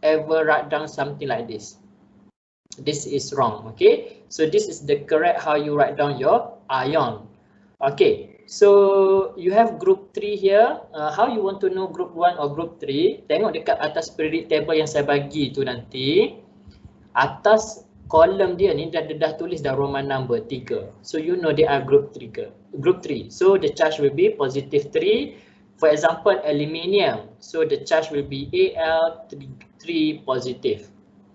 ever write down something like this. This is wrong, okay? So this is the correct how you write down your ion. Okay, so you have group 3 here. How you want to know group 1 or group 3? Tengok dekat atas periodic table yang saya bagi tu nanti. Atas kolom dia ni dah tulis dah Roman number 3. So you know they are group 3. Group 3. So the charge will be positive 3. For example, aluminium. So the charge will be Al3 positive.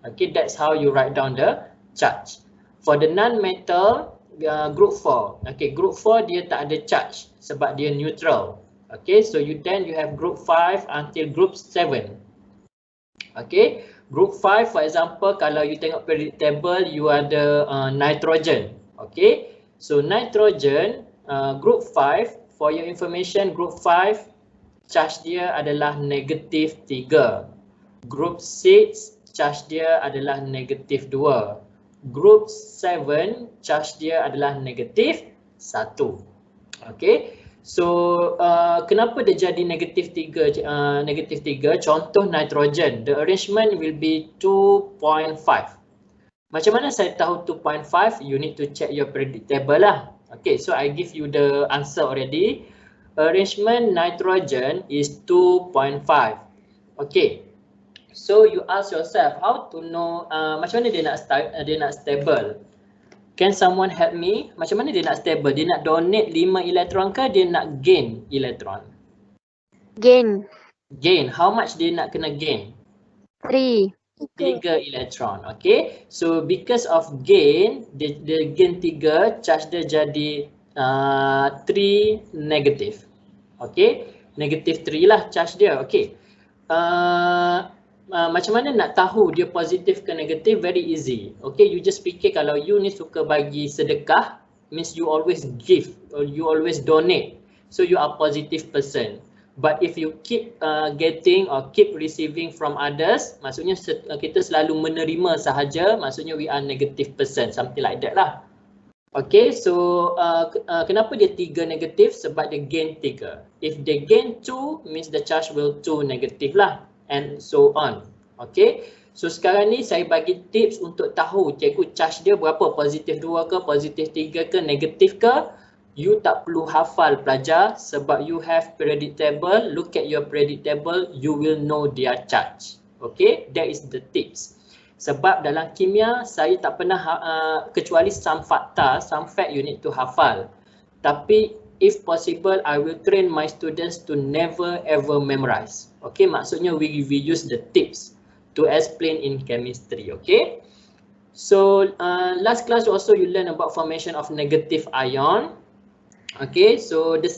Okay, that's how you write down the charge. For the non-metal, group 4. Okay, group 4 dia tak ada charge sebab dia neutral. Okay, so you have group 5 until group 7. Okay, group 5 for example, kalau you tengok periodic table, you ada nitrogen. Okay, so nitrogen, group 5, for your information, group 5 charge dia adalah negatif 3. Group 6 charge dia adalah negatif 2. Group 7 charge dia adalah negatif 1. Okay, so kenapa dia jadi negatif 3? Negatif 3, contoh nitrogen, the arrangement will be 2.5. Macam mana saya tahu 2.5? You need to check your periodic table lah. Okay, so I give you the answer already. Arrangement nitrogen is 2.5. Okay, so you ask yourself how to know macam mana dia nak stable. Can someone help me? Macam mana dia nak stable? Dia nak donate 5 elektron ke dia nak gain elektron? Gain. Gain. How much dia nak kena gain? 3. 3 elektron. Okay. So because of gain, dia gain 3, charge dia jadi 3 negatif. Okay. Negatif 3 lah charge dia. Okay. Macam mana nak tahu dia positif ke negatif? Very easy. Okay, you just fikir kalau you ni suka bagi sedekah, means you always give or you always donate. So you are positive person. But if you keep getting or keep receiving from others, maksudnya kita selalu menerima sahaja, maksudnya we are negative person, something like that lah. Okay, so kenapa dia 3 negatif? Sebab dia gain 3. If they gain 2, means the charge will 2 negatif lah. And so on. Okay, so sekarang ni saya bagi tips untuk tahu cikgu charge dia berapa, positif 2 ke, positif 3 ke, negatif ke. You tak perlu hafal pelajar sebab you have periodic table. Look at your periodic table, you will know their charge. Okay, that is the tips. Sebab dalam kimia saya tak pernah kecuali some fakta, some fact you need to hafal. Tapi if possible, I will train my students to never ever memorize. Okay, maksudnya we use the tips to explain in chemistry. Okay, so last class also you learn about formation of negative ion. Okay, so the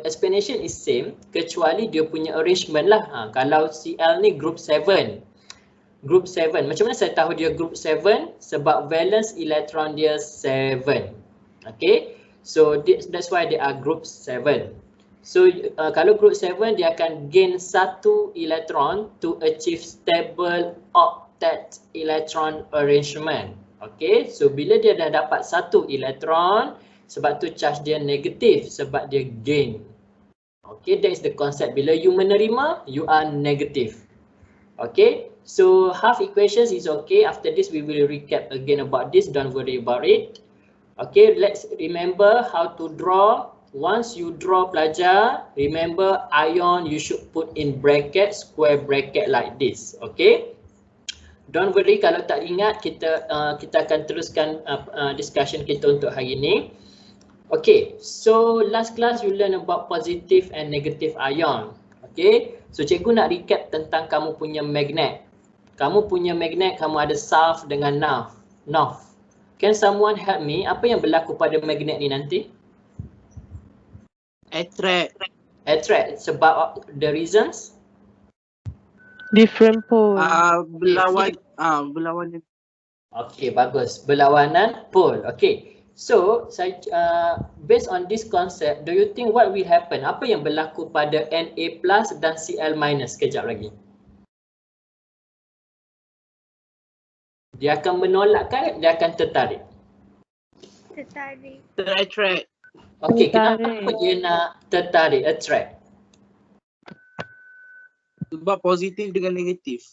explanation is same kecuali dia punya arrangement lah. Kalau Cl ni group 7. Group 7, macam mana saya tahu dia group 7? Sebab valence electron dia 7. Okay, so that's why they are group 7. So kalau group 7 dia akan gain 1 electron to achieve stable octet electron arrangement. Okay, so bila dia dah dapat 1 electron, sebab tu charge dia negatif sebab dia gain. Okay, that is the concept. Bila you menerima, you are negative. Okay, so half equations is okay. After this we will recap again about this, don't worry about it. Okay, let's remember how to draw. Once you draw pelajar, remember ion you should put in bracket, square bracket like this. Okay, don't worry kalau tak ingat, kita akan teruskan discussion kita untuk hari ini. Okay, so last class you learn about positive and negative ion. Okay, so cikgu nak recap tentang kamu punya magnet. Kamu punya magnet, kamu ada south dengan north. Can someone help me? Apa yang berlaku pada magnet ni nanti? Attract. Sebab the reasons? Different pole. Berlawanan. Okay, bagus. Berlawanan pole. Okay. So, based on this concept, do you think what will happen? Apa yang berlaku pada Na plus dan Cl minus? Kejap lagi. Dia akan menolakkan, dia akan tertarik. Attract. Okay, kenapa dia nak tertarik, attract? Sebab positif dengan negatif.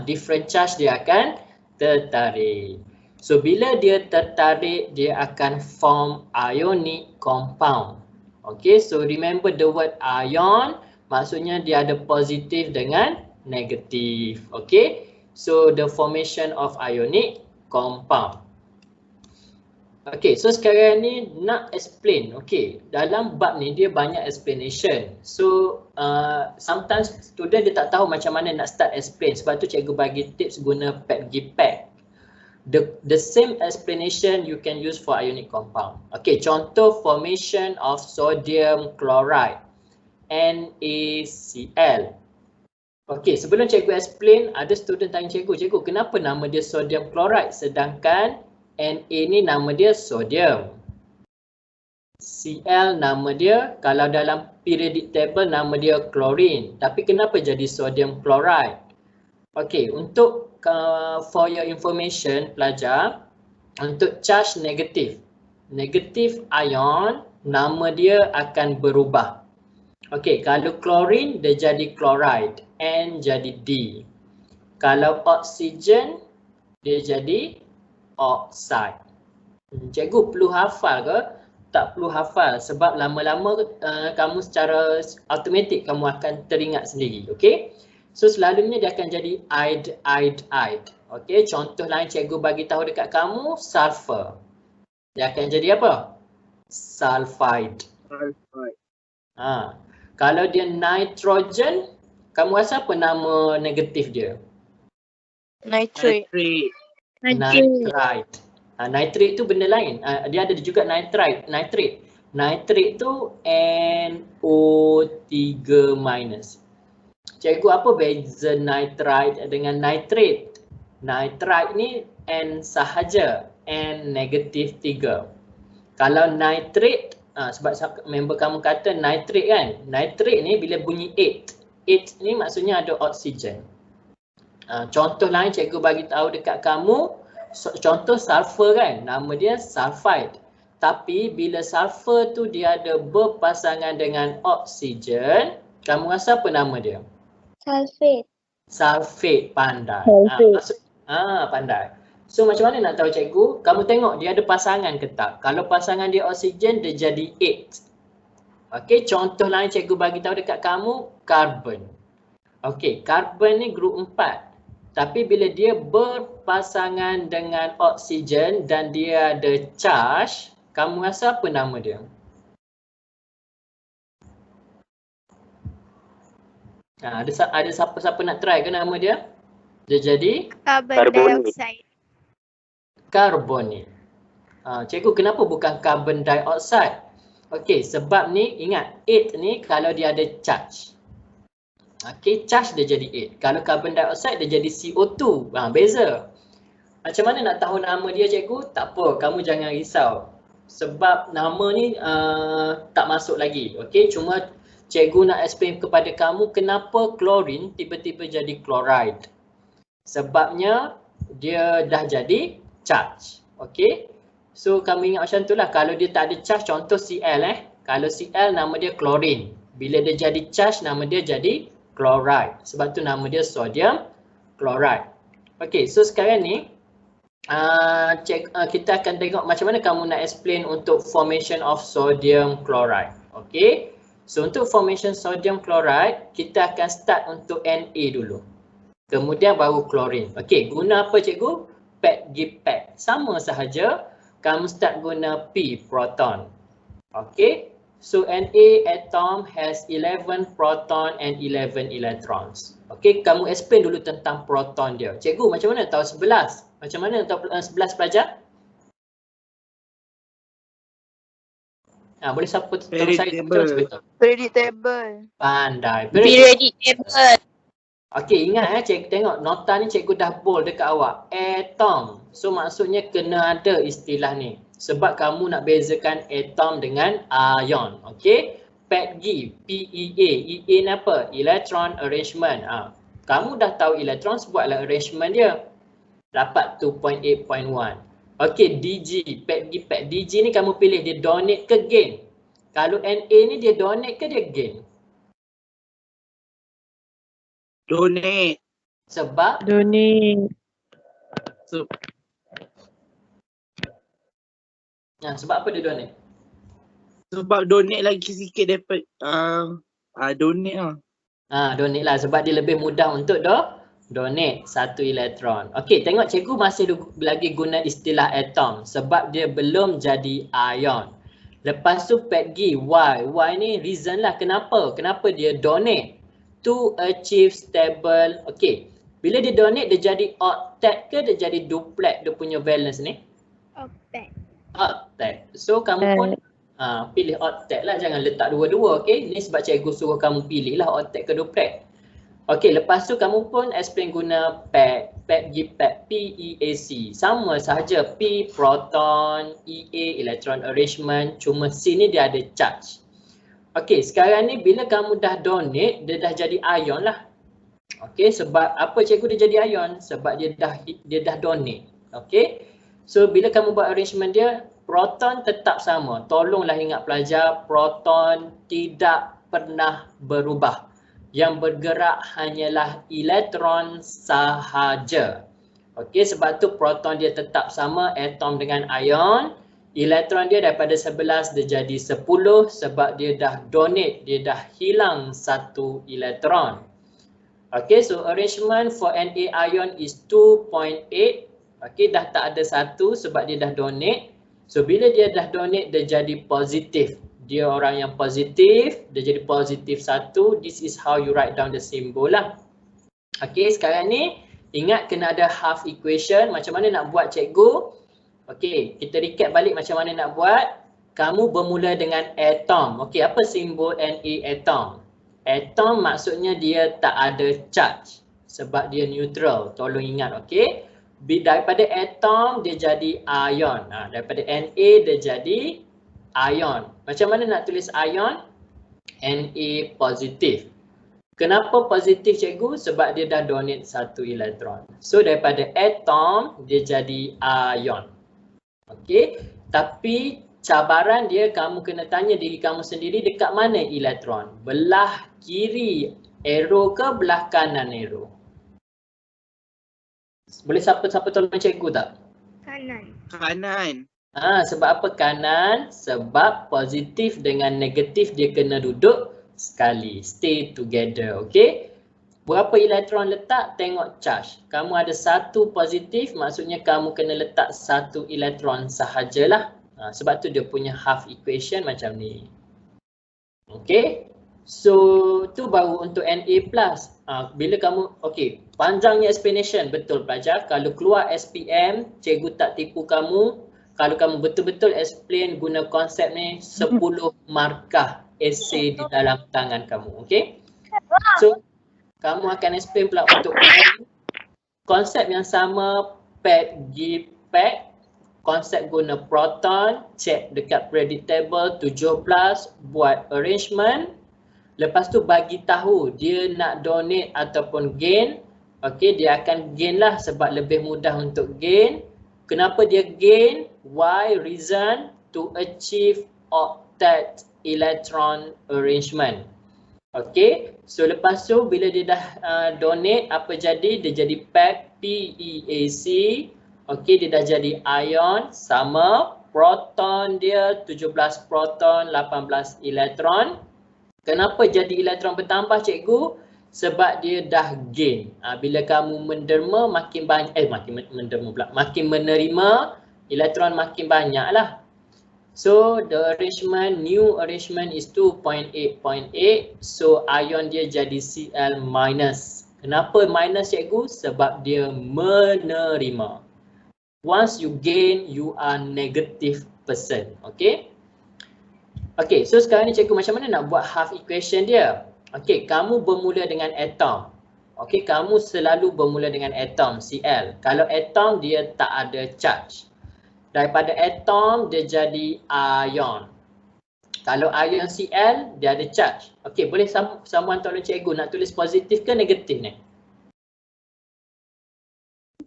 Different charge dia akan tertarik. So bila dia tertarik, dia akan form ionic compound. Okay, so remember the word ion, maksudnya dia ada positif dengan negatif. Okay, so the formation of ionic compound. Okay, so sekarang ni nak explain. Okay, dalam bab ni dia banyak explanation. So sometimes student dia tak tahu macam mana nak start explain. Sebab tu cikgu bagi tips guna PETG-PET. The same explanation you can use for ionic compound. Okay, contoh formation of sodium chloride, NaCl. Okay, sebelum cikgu explain, ada student tanya cikgu, kenapa nama dia sodium chloride sedangkan Na ni nama dia sodium. Cl nama dia, kalau dalam periodic table nama dia chlorine. Tapi kenapa jadi sodium chloride? Okay, untuk for your information pelajar, untuk charge negatif ion, nama dia akan berubah. Okay, kalau chlorine dia jadi chloride, N jadi D. Kalau oksigen dia jadi oxide. Cikgu perlu hafal ke? Tak perlu hafal sebab lama-lama kamu secara automatik kamu akan teringat sendiri. Okay? So selalunya dia akan jadi ide. Okay? Contoh lain cikgu bagi tahu dekat kamu, sulfur. Dia akan jadi apa? Sulfide. Kalau dia nitrogen, kamu rasa apa nama negatif dia? Nitrate. Nitrite. Nitrate tu benda lain. Dia ada juga nitrate. Nitrate tu NO3-. Cikgu, apa beza nitrite dengan nitrate? Nitrite ni N sahaja, N negatif 3. Kalau nitrate, sebab member kamu kata nitrate kan? Nitrate ni bila bunyi 8. 8 ni maksudnya ada oksigen. Contoh lain cikgu bagi tahu dekat kamu, contoh sulfur kan, nama dia sulfide. Tapi bila sulfur tu dia ada berpasangan dengan oksigen, kamu rasa apa nama dia? Sulfate. Sulfate, pandai. Sulfate. Pandai. So macam mana nak tahu cikgu? Kamu tengok dia ada pasangan ke tak? Kalau pasangan dia oksigen, dia jadi 8. Okey, contoh lain cikgu bagi tahu dekat kamu, carbon. Okey, carbon ni grup 4. Tapi bila dia berpasangan dengan oksigen dan dia ada charge, kamu rasa apa nama dia? Ada siapa nak try ke nama dia? Dia jadi? Carbon dioxide. Karbonat. Cikgu, kenapa bukan carbon dioxide? Okey, sebab ni ingat 8 ni kalau dia ada charge. Okay, charge dia jadi 8. Kalau carbon dioxide dia jadi CO2. Beza. Macam mana nak tahu nama dia cikgu? Tak apa, kamu jangan risau. Sebab nama ni tak masuk lagi. Okay, cuma cikgu nak explain kepada kamu kenapa chlorine tiba-tiba jadi chloride. Sebabnya dia dah jadi charge. Okay, so kamu ingat macam tu lah. Kalau dia tak ada charge, contoh Cl Kalau Cl nama dia chlorine. Bila dia jadi charge, nama dia jadi chloride. Sebab tu nama dia sodium chloride. Okay, so sekarang ni kita akan tengok macam mana kamu nak explain untuk formation of sodium chloride. Okay, so untuk formation sodium chloride, kita akan start untuk Na dulu. Kemudian baru chlorine. Okay, guna apa cikgu? PETG-PET. Sama sahaja, kamu start guna P, proton. Okay. So Na atom has 11 proton and 11 electrons. Okay, kamu explain dulu tentang proton dia. Cikgu, macam mana tahu 11? Macam mana tahu 11 pelajar? Boleh siapa tahu saya? Periodic table. Pandai. Periodic table. Okay, ingat cikgu tengok nota ni cikgu dah bold dekat awak. Atom. So maksudnya kena ada istilah ni. Sebab kamu nak bezakan atom dengan ion. Okay. PETG, PEA. EA ni apa? Electron arrangement. Kamu dah tahu electron, buatlah arrangement dia. Dapat 2.8.1. Okay, DG, PETG, PET. DG ni kamu pilih dia donate ke gain. Kalau Na ni dia donate ke dia gain? Donate. Sebab Donate. sebab apa dia donate? Sebab donate lagi sikit dapat donate lah. Donate lah sebab dia lebih mudah untuk donate 1 elektron. Okey, tengok cikgu masih lagi guna istilah atom sebab dia belum jadi ion. Lepas tu Peggy, why? Why ni reason lah kenapa? Kenapa dia donate? To achieve stable. Okey, bila dia donate dia jadi octet ke dia jadi duplet dia punya valence ni? Octet. Octet. So kamu pun pilih octet lah, jangan letak dua-dua. Okey, ni sebab cikgu suruh kamu pilih lah octet ke duplet. Okey, lepas tu kamu pun explain guna PEC, PEAC. Sama sahaja, P proton, EA electron arrangement, cuma sini dia ada charge. Okey, sekarang ni bila kamu dah donate, dia dah jadi ion lah. Okey, sebab apa cikgu dia jadi ion? Sebab dia dah donate. Okey. So bila kamu buat arrangement dia, proton tetap sama. Tolonglah ingat pelajar, proton tidak pernah berubah. Yang bergerak hanyalah elektron sahaja. Okey, sebab tu proton dia tetap sama, atom dengan ion. Elektron dia daripada 11 dia jadi 10 sebab dia dah donate, dia dah hilang 1 elektron. Okey, so arrangement for Na ion is 2.8. Okey, dah tak ada 1 sebab dia dah donate. So bila dia dah donate dia jadi positif. Dia orang yang positif, dia jadi positif 1. This is how you write down the symbol lah. Okey, sekarang ni ingat kena ada half equation. Macam mana nak buat cikgu? Okey, kita recap balik macam mana nak buat. Kamu bermula dengan atom. Okey, apa simbol Na atom? Atom maksudnya dia tak ada charge sebab dia neutral. Tolong ingat, okey? Daripada atom dia jadi ion. Daripada Na dia jadi ion. Macam mana nak tulis ion? Na positif. Kenapa positif cikgu? Sebab dia dah donate 1 elektron. So daripada atom dia jadi ion. Okey, tapi cabaran dia kamu kena tanya diri kamu sendiri dekat mana elektron? Belah kiri arrow ke belah kanan arrow? Boleh siapa tolong cikgu tak? Kanan. Sebab apa kanan? Sebab positif dengan negatif dia kena duduk sekali. Stay together, okey? Berapa elektron letak? Tengok charge. Kamu ada 1 positif, maksudnya kamu kena letak 1 elektron sahajalah. Sebab tu dia punya half equation macam ni. Okey? So, tu baru untuk Na+. Bila kamu, okey, panjangnya explanation, betul pelajar. Kalau keluar SPM, cikgu tak tipu kamu. Kalau kamu betul-betul explain guna konsep ni, 10 markah essay di dalam tangan kamu, okey? So, kamu akan explain pula untuk konsep yang sama, PEC, konsep guna proton, check dekat predictable 17, buat arrangement. Lepas tu bagi tahu dia nak donate ataupun gain. Okey, dia akan gain lah sebab lebih mudah untuk gain. Kenapa dia gain? Why? Reason? To achieve octet electron arrangement. Okey, so lepas tu bila dia dah donate, apa jadi? Dia jadi PEC, PEAC. Okey, dia dah jadi ion, sama. Proton dia 17 proton, 18 elektron. Kenapa jadi elektron bertambah cikgu? Sebab dia dah gain. Bila kamu menderma makin banyak, makin menerima, elektron makin banyak lah. So the arrangement, new arrangement is 2.8.8. So ion dia jadi Cl minus. Kenapa minus cikgu? Sebab dia menerima. Once you gain, you are negative person. Okay? Okay, so sekarang ni cikgu macam mana nak buat half equation dia? Okay, kamu bermula dengan atom. Okay, kamu selalu bermula dengan atom, Cl. Kalau atom dia tak ada charge. Daripada atom dia jadi ion. Kalau ion Cl dia ada charge. Okay, boleh someone tolong cikgu nak tulis positif ke negatif ni?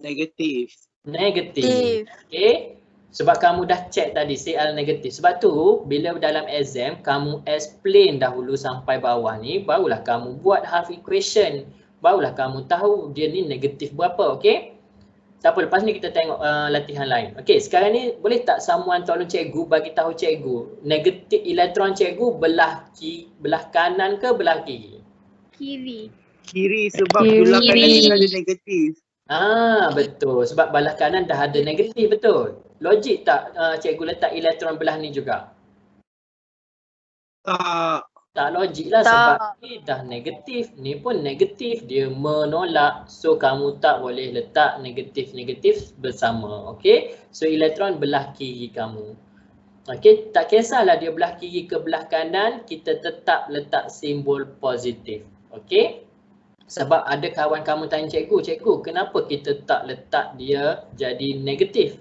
Negatif. Negatif. Okay. Sebab kamu dah check tadi Cl negatif. Sebab tu bila dalam exam kamu explain dahulu sampai bawah ni, barulah kamu buat half equation. barulah kamu tahu dia ni negatif berapa, okey? Tak apa, lepas ni kita tengok latihan lain. Okey, sekarang ni boleh tak someone tolong cikgu bagi tahu cikgu negatif elektron cikgu belah kanan ke belah kiri? Kiri. Kiri sebab Kiri. belah kanan dia ada negatif. Betul. Sebab belah kanan dah ada negatif, betul. Logik tak cikgu letak elektron belah ni juga? Tak. Tak logik lah Tak. sebab ni dah negatif, ni pun negatif, dia menolak. So kamu tak boleh letak negatif-negatif bersama. Okey, so elektron belah kiri kamu. Okey, tak kisahlah dia belah kiri ke belah kanan, kita tetap letak simbol positif. Okey, sebab ada kawan kamu tanya cikgu, kenapa kita tak letak dia jadi negatif?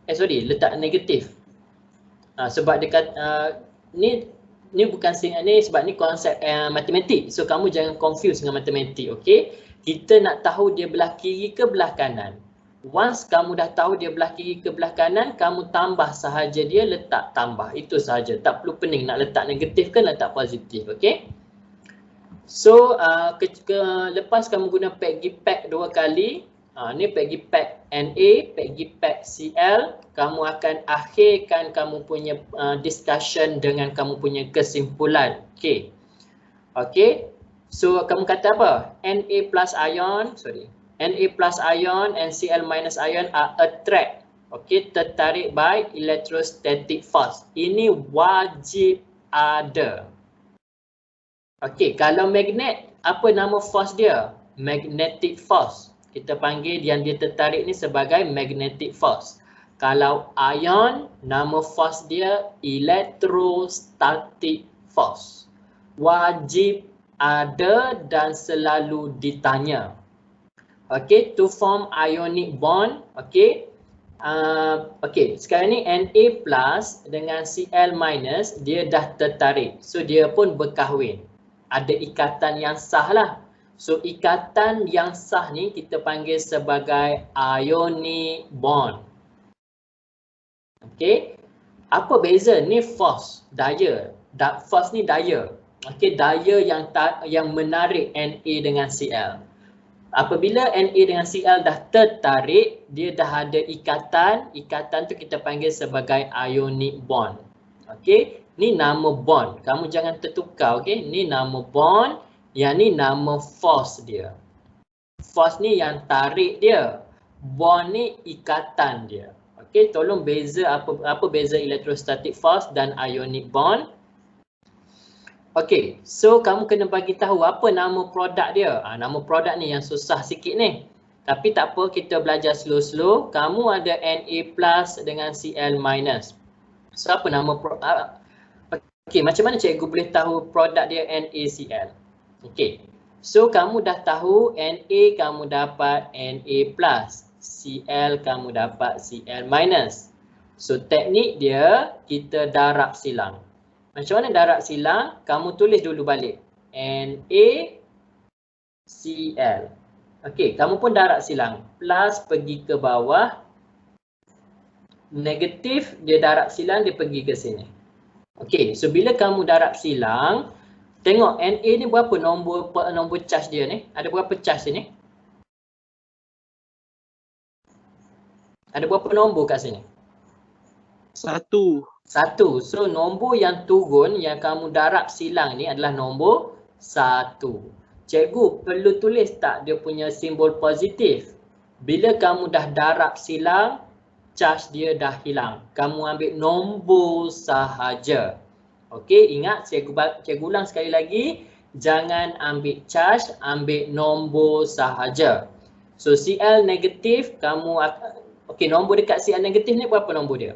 Letak negatif. Sebab dekat ni bukan ni sebab ni konsep matematik. So kamu jangan confuse dengan matematik, okey? Kita nak tahu dia belah kiri ke belah kanan. Once kamu dah tahu dia belah kiri ke belah kanan, kamu tambah sahaja dia, letak tambah. Itu sahaja. Tak perlu pening nak letak negatif ke letak positif, okey? So lepas kamu guna PEGI-PAK 2 kali, ni PEGI-PAK NA, PEGI-PAK CL, kamu akan akhirkan kamu punya discussion dengan kamu punya kesimpulan. Okey. Okey. So kamu kata apa? Na plus ion and Cl minus ion are attract. Okey, tertarik by electrostatic force. Ini wajib ada. Okey, kalau magnet, apa nama force dia? Magnetic force. Kita panggil yang dia tertarik ni sebagai magnetic force. Kalau ion, nama force dia electrostatic force. Wajib ada dan selalu ditanya. Okey, to form ionic bond, okey. Okey, sekarang ni Na plus dengan Cl minus, dia dah tertarik. So dia pun berkahwin. Ada ikatan yang sah lah. So ikatan yang sah ni kita panggil sebagai ionic bond. Okey. Apa beza? Ni force, daya. Force ni daya. Okey, daya yang menarik Na dengan Cl. Apabila Na dengan Cl dah tertarik, dia dah ada ikatan. Ikatan tu kita panggil sebagai ionic bond. Okey, ni nama bond. Kamu jangan tertukar, okey? Ni nama bond, yang ni nama force dia. Force ni yang tarik dia. Bond ni ikatan dia. Okey, tolong beza apa beza electrostatic force dan ionic bond. Okey, so kamu kena bagi tahu apa nama produk dia. Nama produk ni yang susah sikit ni. Tapi tak apa, kita belajar slow-slow. Kamu ada Na plus dengan Cl minus. So apa nama okey, macam mana cikgu boleh tahu produk dia NaCl? Okey. So kamu dah tahu Na kamu dapat Na plus, Cl kamu dapat Cl minus. So teknik dia kita darab silang. Macam mana darab silang? Kamu tulis dulu balik. NaCl. Okey, kamu pun darab silang. Plus pergi ke bawah. Negatif dia darab silang, dia pergi ke sini. Okey, so bila kamu darab silang, tengok Na ni berapa nombor charge dia ni? Ada berapa charge sini? Ada berapa nombor kat sini? 1. 1. So nombor yang turun yang kamu darab silang ni adalah nombor 1. Cikgu perlu tulis tak dia punya simbol positif? Bila kamu dah darab silang, charge dia dah hilang. Kamu ambil nombor sahaja. Okey, ingat cikgu ulang sekali lagi. Jangan ambil charge, ambil nombor sahaja. So Cl negatif, kamu okey, nombor dekat Cl negatif ni berapa nombor dia?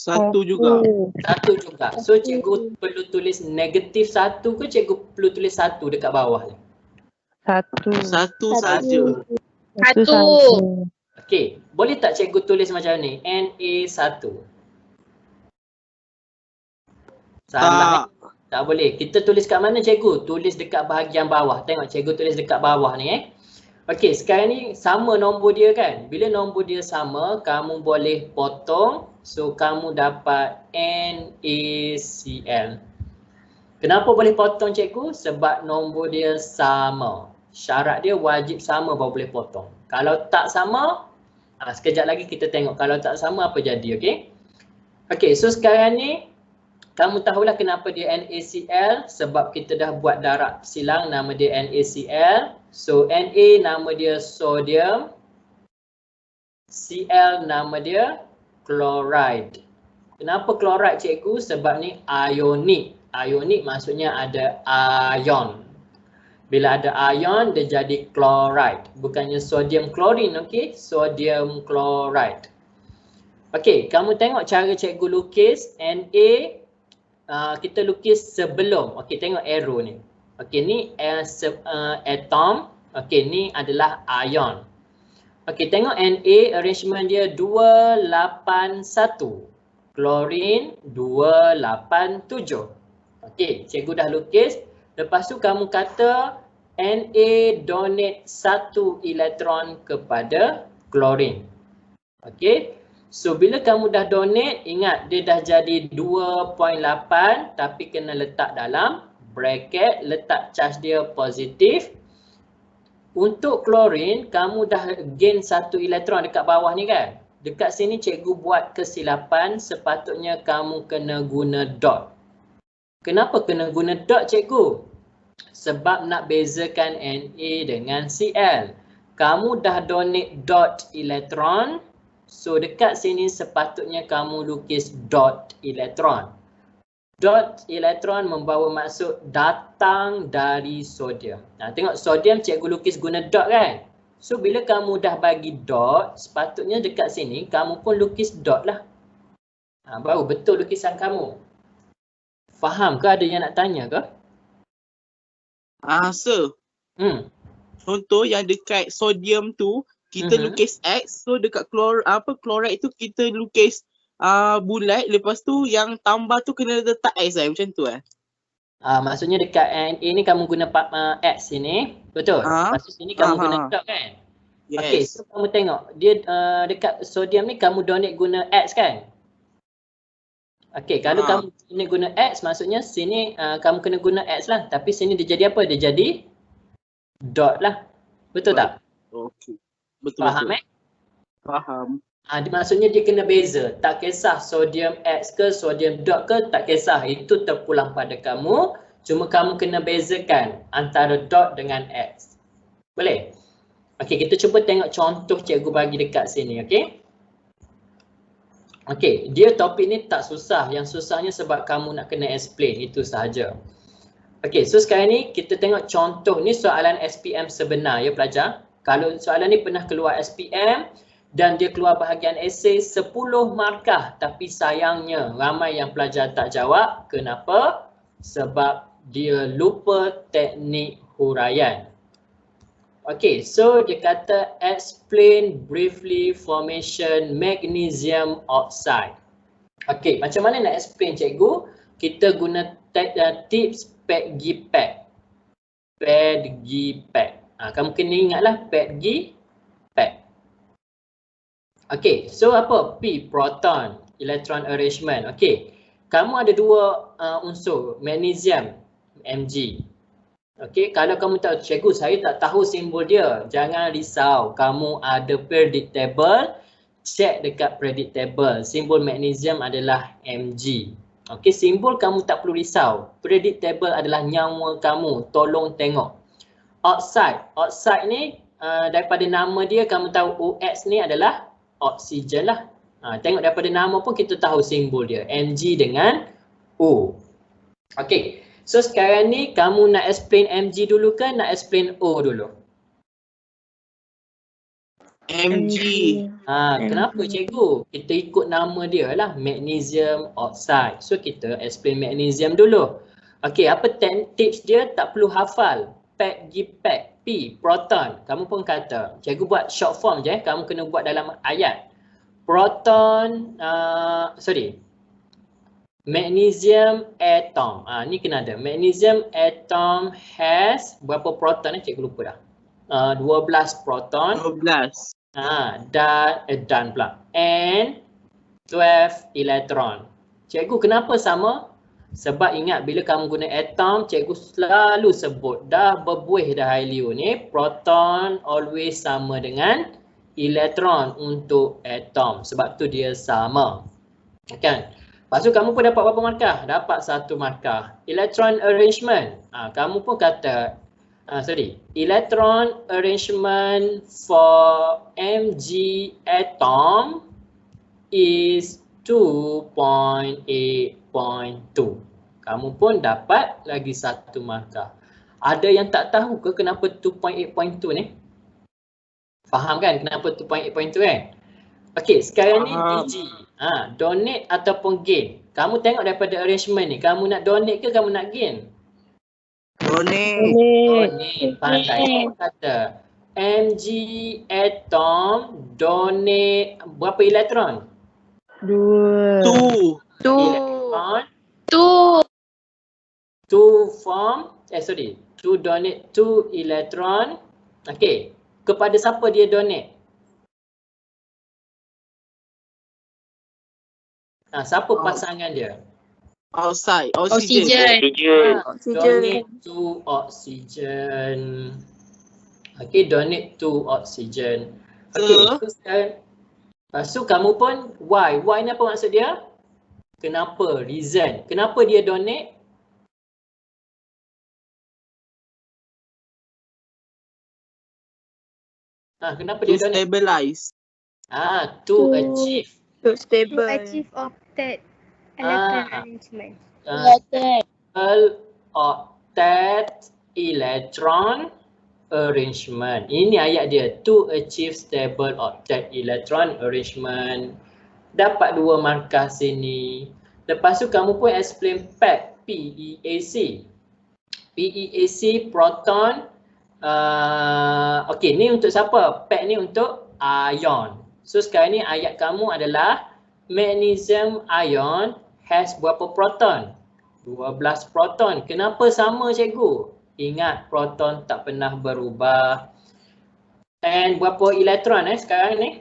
1 juga. 1 juga. So cikgu perlu tulis negatif 1 ke cikgu perlu tulis 1 dekat bawah ni? 1 saja. 1. Okey, boleh tak cikgu tulis macam ni? Na1. Salah. Tak boleh. Kita tulis kat mana cikgu? Tulis dekat bahagian bawah. Tengok cikgu tulis dekat bawah ni Okey, sekarang ni sama nombor dia kan? Bila nombor dia sama, kamu boleh potong. So kamu dapat NaCl. Kenapa boleh potong cikgu? Sebab nombor dia sama. Syarat dia wajib sama baru boleh potong. Kalau tak sama, sekejap lagi kita tengok kalau tak sama apa jadi, okey? Okey, so sekarang ni kamu tahulah kenapa dia NaCl, sebab kita dah buat darab silang nama dia NaCl. So Na nama dia sodium, Cl nama dia chloride. Kenapa chloride cikgu? Sebab ni ionik. Ionik maksudnya ada ion. Bila ada ion dia jadi chloride. Bukannya sodium chlorine, okey? Sodium chloride. Okey, kamu tengok cara cikgu lukis Na. Kita lukis sebelum. Okey, tengok arrow ni. Okey, ni atom. Okey, ni adalah ion. Okey, tengok Na arrangement dia 281. Chlorine 287. Okey, cikgu dah lukis. Lepas tu kamu kata Na donate 1 elektron kepada chlorine. Okey. So bila kamu dah donate, ingat dia dah jadi 2.8 tapi kena letak dalam bracket, letak charge dia positif. Untuk chlorine, kamu dah gain 1 elektron dekat bawah ni kan? Dekat sini cikgu buat kesilapan, sepatutnya kamu kena guna dot. Kenapa kena guna dot cikgu? Sebab nak bezakan Na dengan Cl. Kamu dah donate dot elektron. So dekat sini sepatutnya kamu lukis dot elektron. Dot elektron membawa maksud datang dari sodium. Tengok sodium cikgu lukis guna dot kan? So bila kamu dah bagi dot, sepatutnya dekat sini kamu pun lukis dot lah. Baru betul lukisan kamu. Faham ke? Ada yang nak tanya ke? Sir. Contoh yang dekat sodium tu kita lukis X, so dekat chloride tu kita lukis bulat, lepas tu yang tambah tu kena letak X macam tu Maksudnya dekat Na ni kamu guna X sini, betul? Lepas tu sini kamu guna dot kan? Yes. Okey, so kamu tengok dia dekat sodium ni kamu donate guna X kan? Okey, kalau kamu kena guna X, maksudnya sini kamu kena guna X lah. Tapi sini dia jadi apa? Dia jadi dot lah. Betul tak? Okey. Betul. Faham Faham. Maksudnya dia kena beza. Tak kisah sodium X ke sodium dot ke, tak kisah. Itu terpulang pada kamu. Cuma kamu kena bezakan antara dot dengan X. Boleh? Okey, kita cuba tengok contoh cikgu bagi dekat sini, okey? Okey, dia topik ni tak susah. Yang susahnya sebab kamu nak kena explain, itu sahaja. Okey, so sekarang ni kita tengok contoh ni soalan SPM sebenar ya pelajar. Kalau soalan ni pernah keluar SPM dan dia keluar bahagian esei 10 markah, tapi sayangnya ramai yang pelajar tak jawab. Kenapa? Sebab dia lupa teknik huraian. Okay, so dia kata explain briefly formation magnesium oxide. Okay, macam mana nak explain cikgu? Kita guna tips PETG pack. PETG pack. Kamu kena ingatlah PETG pack. Okay, so apa? P, proton, electron arrangement. Okay, kamu ada dua unsur, magnesium, Mg. Okey, kalau kamu tahu, cikgu saya tak tahu simbol dia, jangan risau. Kamu ada periodic table, check dekat periodic table. Simbol magnesium adalah Mg. Okey, simbol kamu tak perlu risau. Periodic table adalah nyawa kamu, tolong tengok. Oxide ni daripada nama dia kamu tahu OX ni adalah oksigen lah. Tengok daripada nama pun kita tahu simbol dia, Mg dengan O. Okey. So sekarang ni kamu nak explain Mg dulu ke nak explain O dulu? Mg. Kenapa cikgu? Kita ikut nama dia lah, magnesium oxide. So kita explain magnesium dulu. Okey, apa tips dia? Tak perlu hafal. PETG pack, P, proton. Kamu pun kata, cikgu buat short form je, kamu kena buat dalam ayat. Proton, magnesium atom. Ni kena ada. Magnesium atom has berapa proton? Cikgu lupa dah. 12 proton. 12. Dan pula. And 12 elektron. Cikgu kenapa sama? Sebab ingat bila kamu guna atom, cikgu selalu sebut dah berbuih dah Ailio ni, proton always sama dengan elektron untuk atom. Sebab tu dia sama. Kan? Lepas tu kamu pun dapat berapa markah? Dapat 1 markah. Electron arrangement. Kamu pun kata, electron arrangement for Mg atom is 2.8.2. Kamu pun dapat lagi 1 markah. Ada yang tak tahu ke kenapa 2.8.2 ni? Faham kan kenapa 2.8.2 kan? Okey, sekarang ni DG. Donate ataupun gain. Kamu tengok daripada arrangement ni, kamu nak donate ke kamu nak gain? Donate. Donate. Pandai. Kamu kata Mg atom donate berapa elektron? 2. 2. Elektron. Tu. To donate 2 elektron. Okey. Kepada siapa dia donate? Siapa pasangan dia? Outside. Oksigen. Donate to oxygen. Okay, donate to oxygen. Okay, lepas tu kamu pun why? Why ni apa maksud dia? Kenapa? Reason. Kenapa dia donate? Kenapa dia To donate? stabilize. To achieve. To To stable. achieve octet electron arrangement. Octet electron arrangement. Ini ayat dia. To achieve stable octet electron arrangement. Dapat 2 markah sini. Lepas tu kamu pun explain PEAC. PEAC. PEAC proton. Okey, ni untuk siapa? PEAC ni untuk ion. So sekarang ni ayat kamu adalah magnesium ion has berapa proton? 12 proton. Kenapa sama cikgu? Ingat proton tak pernah berubah. And berapa elektron sekarang ni?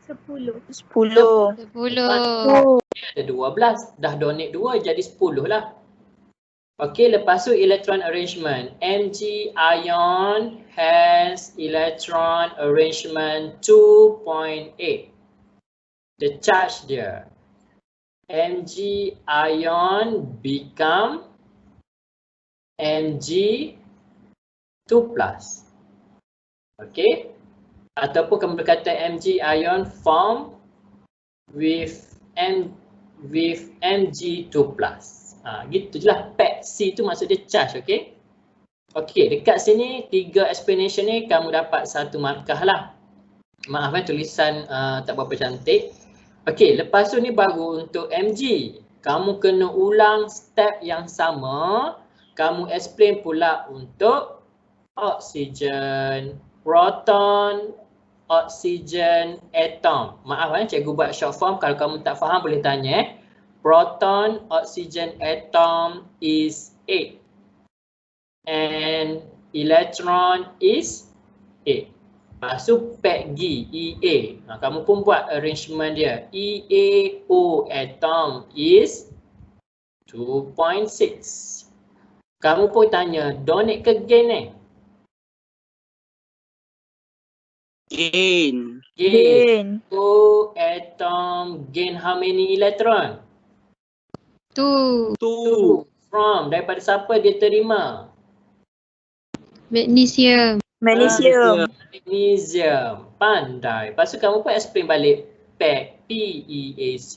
10. 10. 10. Ada 12. Dah donate 2 jadi 10 lah. Okey, lepas tu electron arrangement. Mg ion has electron arrangement 2.8. The charge dia. Mg ion become Mg 2+. Okey. Ataupun kamu berkata Mg ion form with Mg 2+. Gitu je lah. PEAC C tu maksud dia charge, okey? Okey, dekat sini 3 explanation ni kamu dapat 1 markah lah. Maaf tulisan tak berapa cantik. Okey, lepas tu ni baru untuk Mg. Kamu kena ulang step yang sama. Kamu explain pula untuk oksigen, proton, oksigen, atom. Maaf cikgu buat short form, kalau kamu tak faham boleh tanya. Proton, oksigen, atom is 8 and electron is 8. Lepas tu PEG EA. Kamu pun buat arrangement dia. EAO atom is 2.6. Kamu pun tanya donate ke gain Gain. Gain. So atom gain how many electron? 2. 2. From daripada siapa dia terima? Magnesium. Magnesium. Magnesium. Pandai. Lepas tu kamu pun explain balik PEAC. PEAC.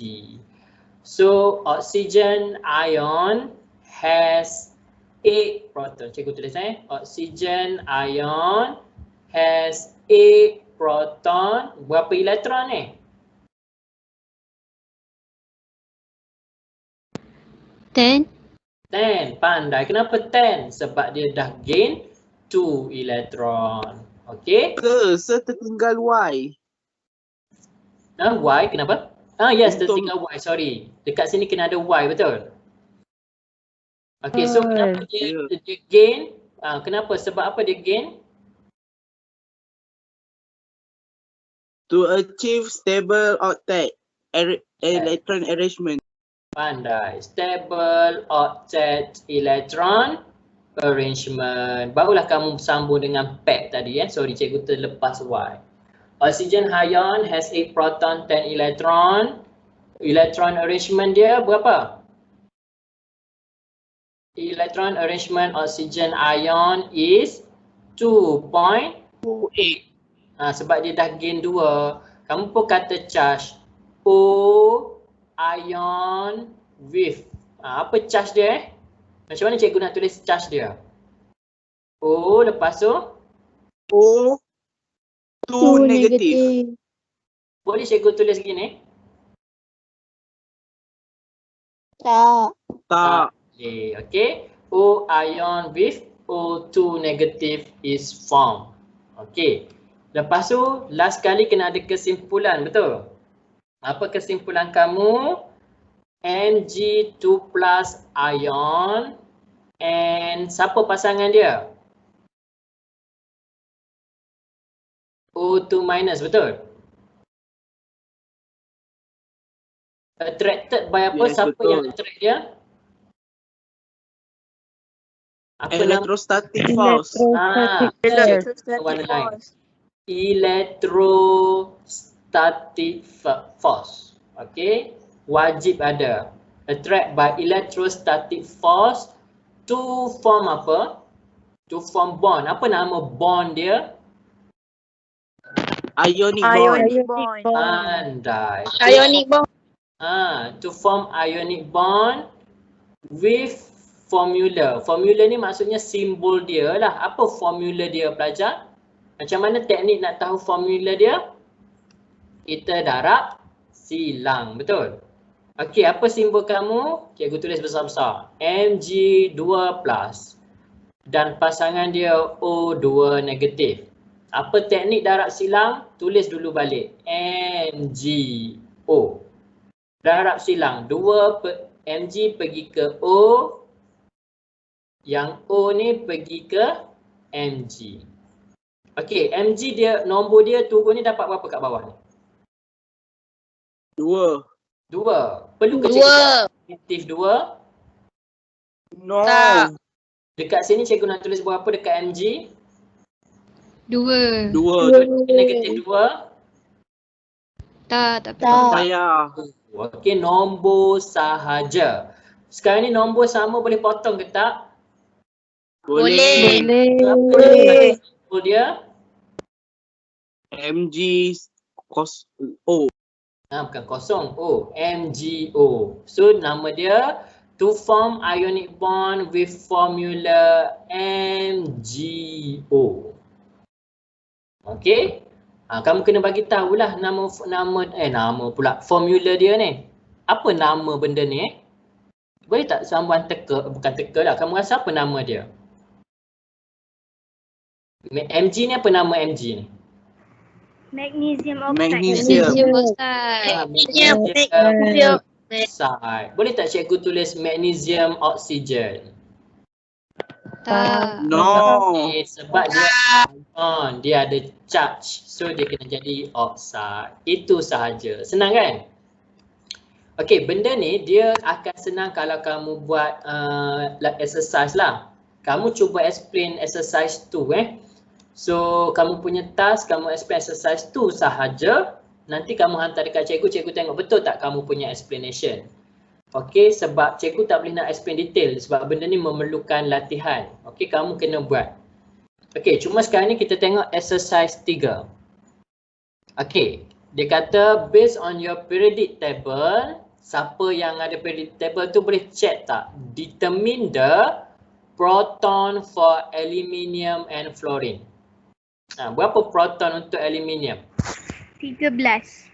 So oxygen ion has 8 proton. Cikgu tulis Oxygen ion has 8 proton. Berapa elektron ni? 10. 10. Pandai. Kenapa 10? Sebab dia dah gain 2 elektron. Okey. Tertinggal Y. Y kenapa? Yes, Untuk tertinggal Y. Sorry. Dekat sini kena ada Y, betul? Okey, so kenapa dia gain? Kenapa? Sebab apa dia gain? To achieve stable octet electron arrangement. Pandai. Stable octet electron arrangement. Barulah kamu sambung dengan pack tadi Sorry cikgu terlepas Y. Oxygen ion has 8 proton 10 electron. Electron arrangement dia berapa? Electron arrangement oxygen ion is 2.28. Sebab dia dah gain 2. Kamu pun kata charge O ion with. Apa charge dia Macam mana cikgu nak tulis charge dia? O lepas tu O 2 negatif. boleh cikgu tulis gini? Tak. Tak. Okay. O ion with O2 negative is formed. Okay. Lepas tu last kali kena ada kesimpulan, betul? Apa kesimpulan kamu? Mg2 plus ion and siapa pasangan dia? O2 minus, betul? Attracted by apa? Yes, Siapa betul. yang attract dia? Apa nama? Electrostatic force. Electrostatic warna lain. force. Electrostatic force. Okay. Wajib ada. Attract by electrostatic force to form apa? To form bond. Apa nama bond dia? Ionic bond. Ionic bond. Pandai. Ionic bond. To form ionic bond with formula. Formula ni maksudnya simbol dia lah. Apa formula dia, pelajar? Macam mana teknik nak tahu formula dia? Kita darab silang, betul? Okey, apa simbol kamu? Cikgu tulis besar-besar. Mg2 plus. Dan pasangan dia O2 negatif. Apa teknik darab silang? Tulis dulu balik. MgO. Darab silang. Mg pergi ke O. Yang O ni pergi ke Mg. Okey, Mg dia, nombor dia turun ni dapat berapa kat bawah ni? 2. 2. Perlu ke 2. negatif 2? No. Tak. Dekat sini cikgu nak tulis berapa dekat Mg? 2. 2. Negatif 2. Tak Tak. Payah. Okey, nombor sahaja. Sekarang ni nombor sama boleh potong ke tak? Boleh. Boleh. Nombor dia? Mg cos O. Bukan kosong. O. MgO. So nama dia to form ionic bond with formula MgO. Okey. Kamu kena bagi tahulah nama pula formula dia ni. Apa nama benda ni? Boleh tak someone teka, bukan teka lah. Kamu rasa apa nama dia? Mg ni apa nama Mg ni? Magnesium oxide. Magnesium. Magnesium oxide. Magnesium oxide. Boleh tak cikgu tulis magnesium oxygen? Tak. No. Okay, sebab dia ada charge. So dia kena jadi oxide. Itu sahaja. Senang kan? Okey, benda ni dia akan senang kalau kamu buat exercise lah. Kamu cuba explain exercise tu So kamu punya task, kamu explain exercise tu sahaja. Nanti kamu hantar dekat cikgu, cikgu tengok betul tak kamu punya explanation. Okey, sebab cikgu tak boleh nak explain detail sebab benda ni memerlukan latihan. Okey, kamu kena buat. Okey, cuma sekarang ni kita tengok exercise 3. Okey, dia kata based on your periodic table, siapa yang ada periodic table tu boleh check tak? Determine the proton for aluminium and fluorine. Berapa proton untuk aluminium? 13.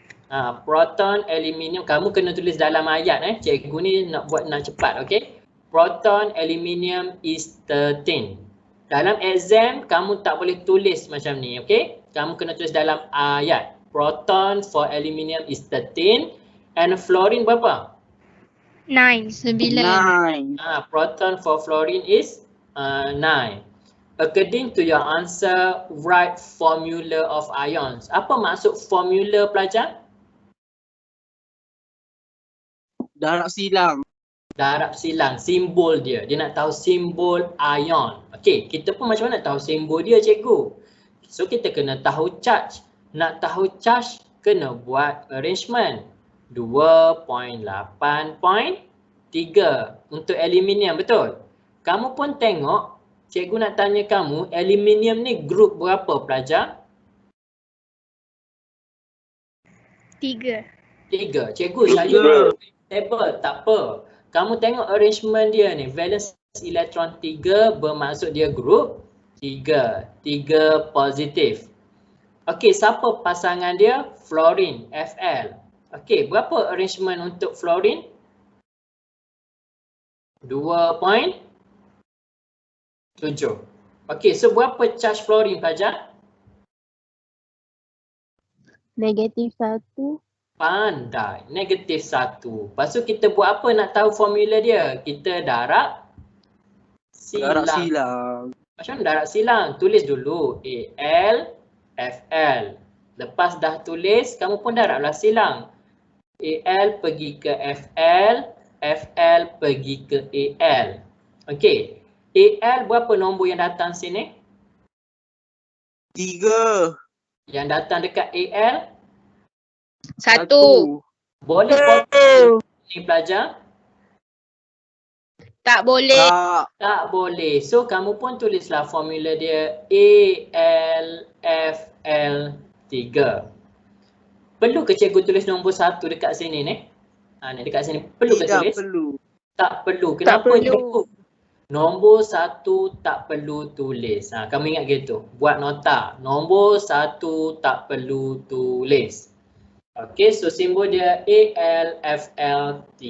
Proton, aluminium, kamu kena tulis dalam ayat Cikgu ni nak cepat, okey? Proton, aluminium is 13. Dalam exam, kamu tak boleh tulis macam ni, okey? Kamu kena tulis dalam ayat. Proton for aluminium is 13. And fluorine berapa? 9. 9. Proton for fluorine is 9. According to your answer, write formula of ions. Apa maksud formula, pelajar? Darab silang. Darab silang, simbol dia. Dia nak tahu simbol ion. Okey, kita pun macam mana tahu simbol dia, cikgu? So kita kena tahu charge. Nak tahu charge, kena buat arrangement. 2.8.3 untuk aluminium, betul? Kamu pun tengok, cikgu nak tanya kamu, aluminium ni grup berapa pelajar? 3. 3. Cikgu, saya table, tak apa. Kamu tengok arrangement dia ni, valence elektron 3 bermaksud dia grup 3. 3 positif. Okey, siapa pasangan dia? Fluorine, Fl. Okey, berapa arrangement untuk fluorine? 2.7. Okey, so berapa charge fluorine pelajar? -1. Pandai, -1. Lepas tu kita buat apa nak tahu formula dia? Kita darab silang. Darab silang. Macam mana darab silang? Tulis dulu Al, Fl. Lepas dah tulis, kamu pun darablah silang. Al pergi ke Fl, Fl pergi ke Al. Okey. Al berapa nombor yang datang sini? 3. Yang datang dekat Al? 1. Boleh potong ni pelajar? Tak boleh. Tak boleh. So kamu pun tulislah formula dia AlFl3. Perlu ke cikgu tulis nombor 1 dekat sini ni? Ni dekat sini. Perlu ke Tidak tulis? perlu. Tak perlu. Kenapa cikgu? Nombor 1 tak perlu tulis. Kamu ingat gitu. Buat nota. Nombor 1 tak perlu tulis. Okey, so simbol dia AlFl3.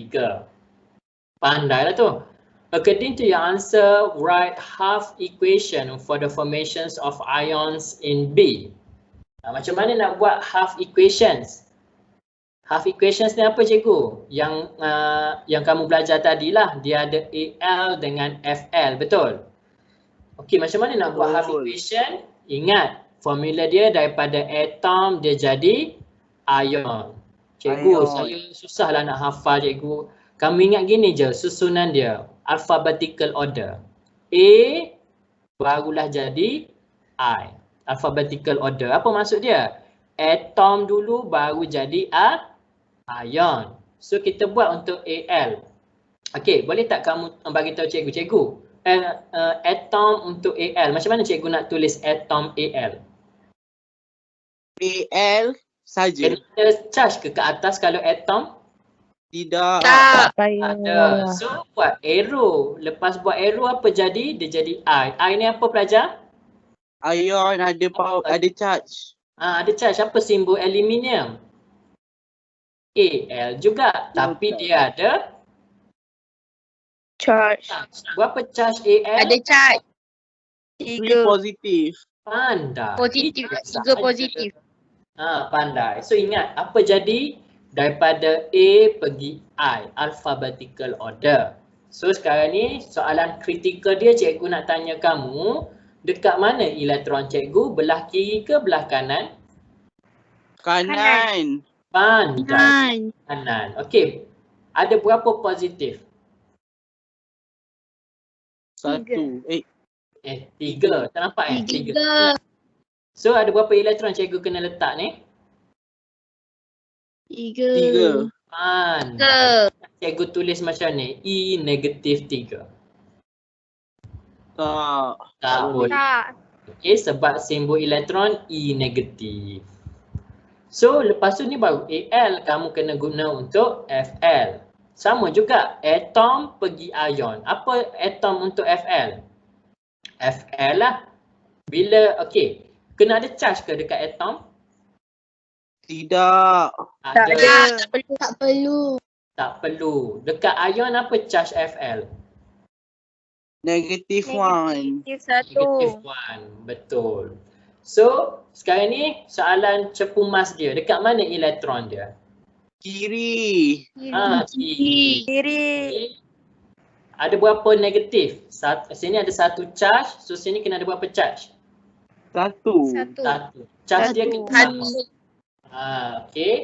Pandailah tu. According to your answer, write half equation for the formations of ions in B. Macam mana nak buat half equations? Half equations ni apa cikgu? Yang kamu belajar tadilah, dia ada Al dengan Fl, betul? Okey, macam mana nak buat half equation? Ingat, formula dia daripada atom dia jadi ion. Cikgu, saya susahlah nak hafal cikgu. Kamu ingat gini je susunan dia, alphabetical order. A barulah jadi I. Alphabetical order. Apa maksud dia? Atom dulu baru jadi ion. So kita buat untuk Al. Okey, boleh tak kamu bagi tahu cikgu? Cikgu, atom untuk Al. Macam mana cikgu nak tulis atom Al? Al saja. Kena charge ke atas kalau atom? Tidak. Tak. Ada. So buat arrow. Lepas buat arrow apa jadi? Dia jadi I. I ni apa pelajar? Ion ada power, ada charge. Ada charge. Apa simbol aluminium? Al juga. Tapi dia ada Charge. charge. Berapa charge Al? Ada charge. 3 3. positif. Pandai. Positif. Itu 3 sahaja. positif. Pandai. So ingat apa jadi? Daripada A pergi I. Alphabetical order. So sekarang ni soalan kritikal dia cikgu nak tanya kamu. Dekat mana elektron cikgu? Belah kiri ke belah kanan? Kanan. Pandai. Kanan. Okey. Ada berapa positif? 1. 3. Tak nampak 3. So ada berapa elektron cikgu kena letak ni? 3. Pandai. Cikgu tulis macam ni. E negatif 3. Tak boleh. Tak. Okey, sebab simbol elektron E negatif. So lepas tu ni baru Al kamu kena guna untuk Fl. Sama juga atom pergi ion. Apa atom untuk Fl? Fl lah. Bila okey, kena ada charge ke dekat atom? Tidak. Tak Ada. ada. Tak perlu. Tak perlu. Dekat ion apa charge Fl? Negatif 1. Negatif 1. Betul. So sekarang ni soalan cepu mas dia. Dekat mana elektron dia? Kiri. Kiri. Kiri. Ada berapa negatif? Sini ada 1 charge. So sini kena ada berapa charge? 1. 1. 1. Charge dia kena sama. Okey.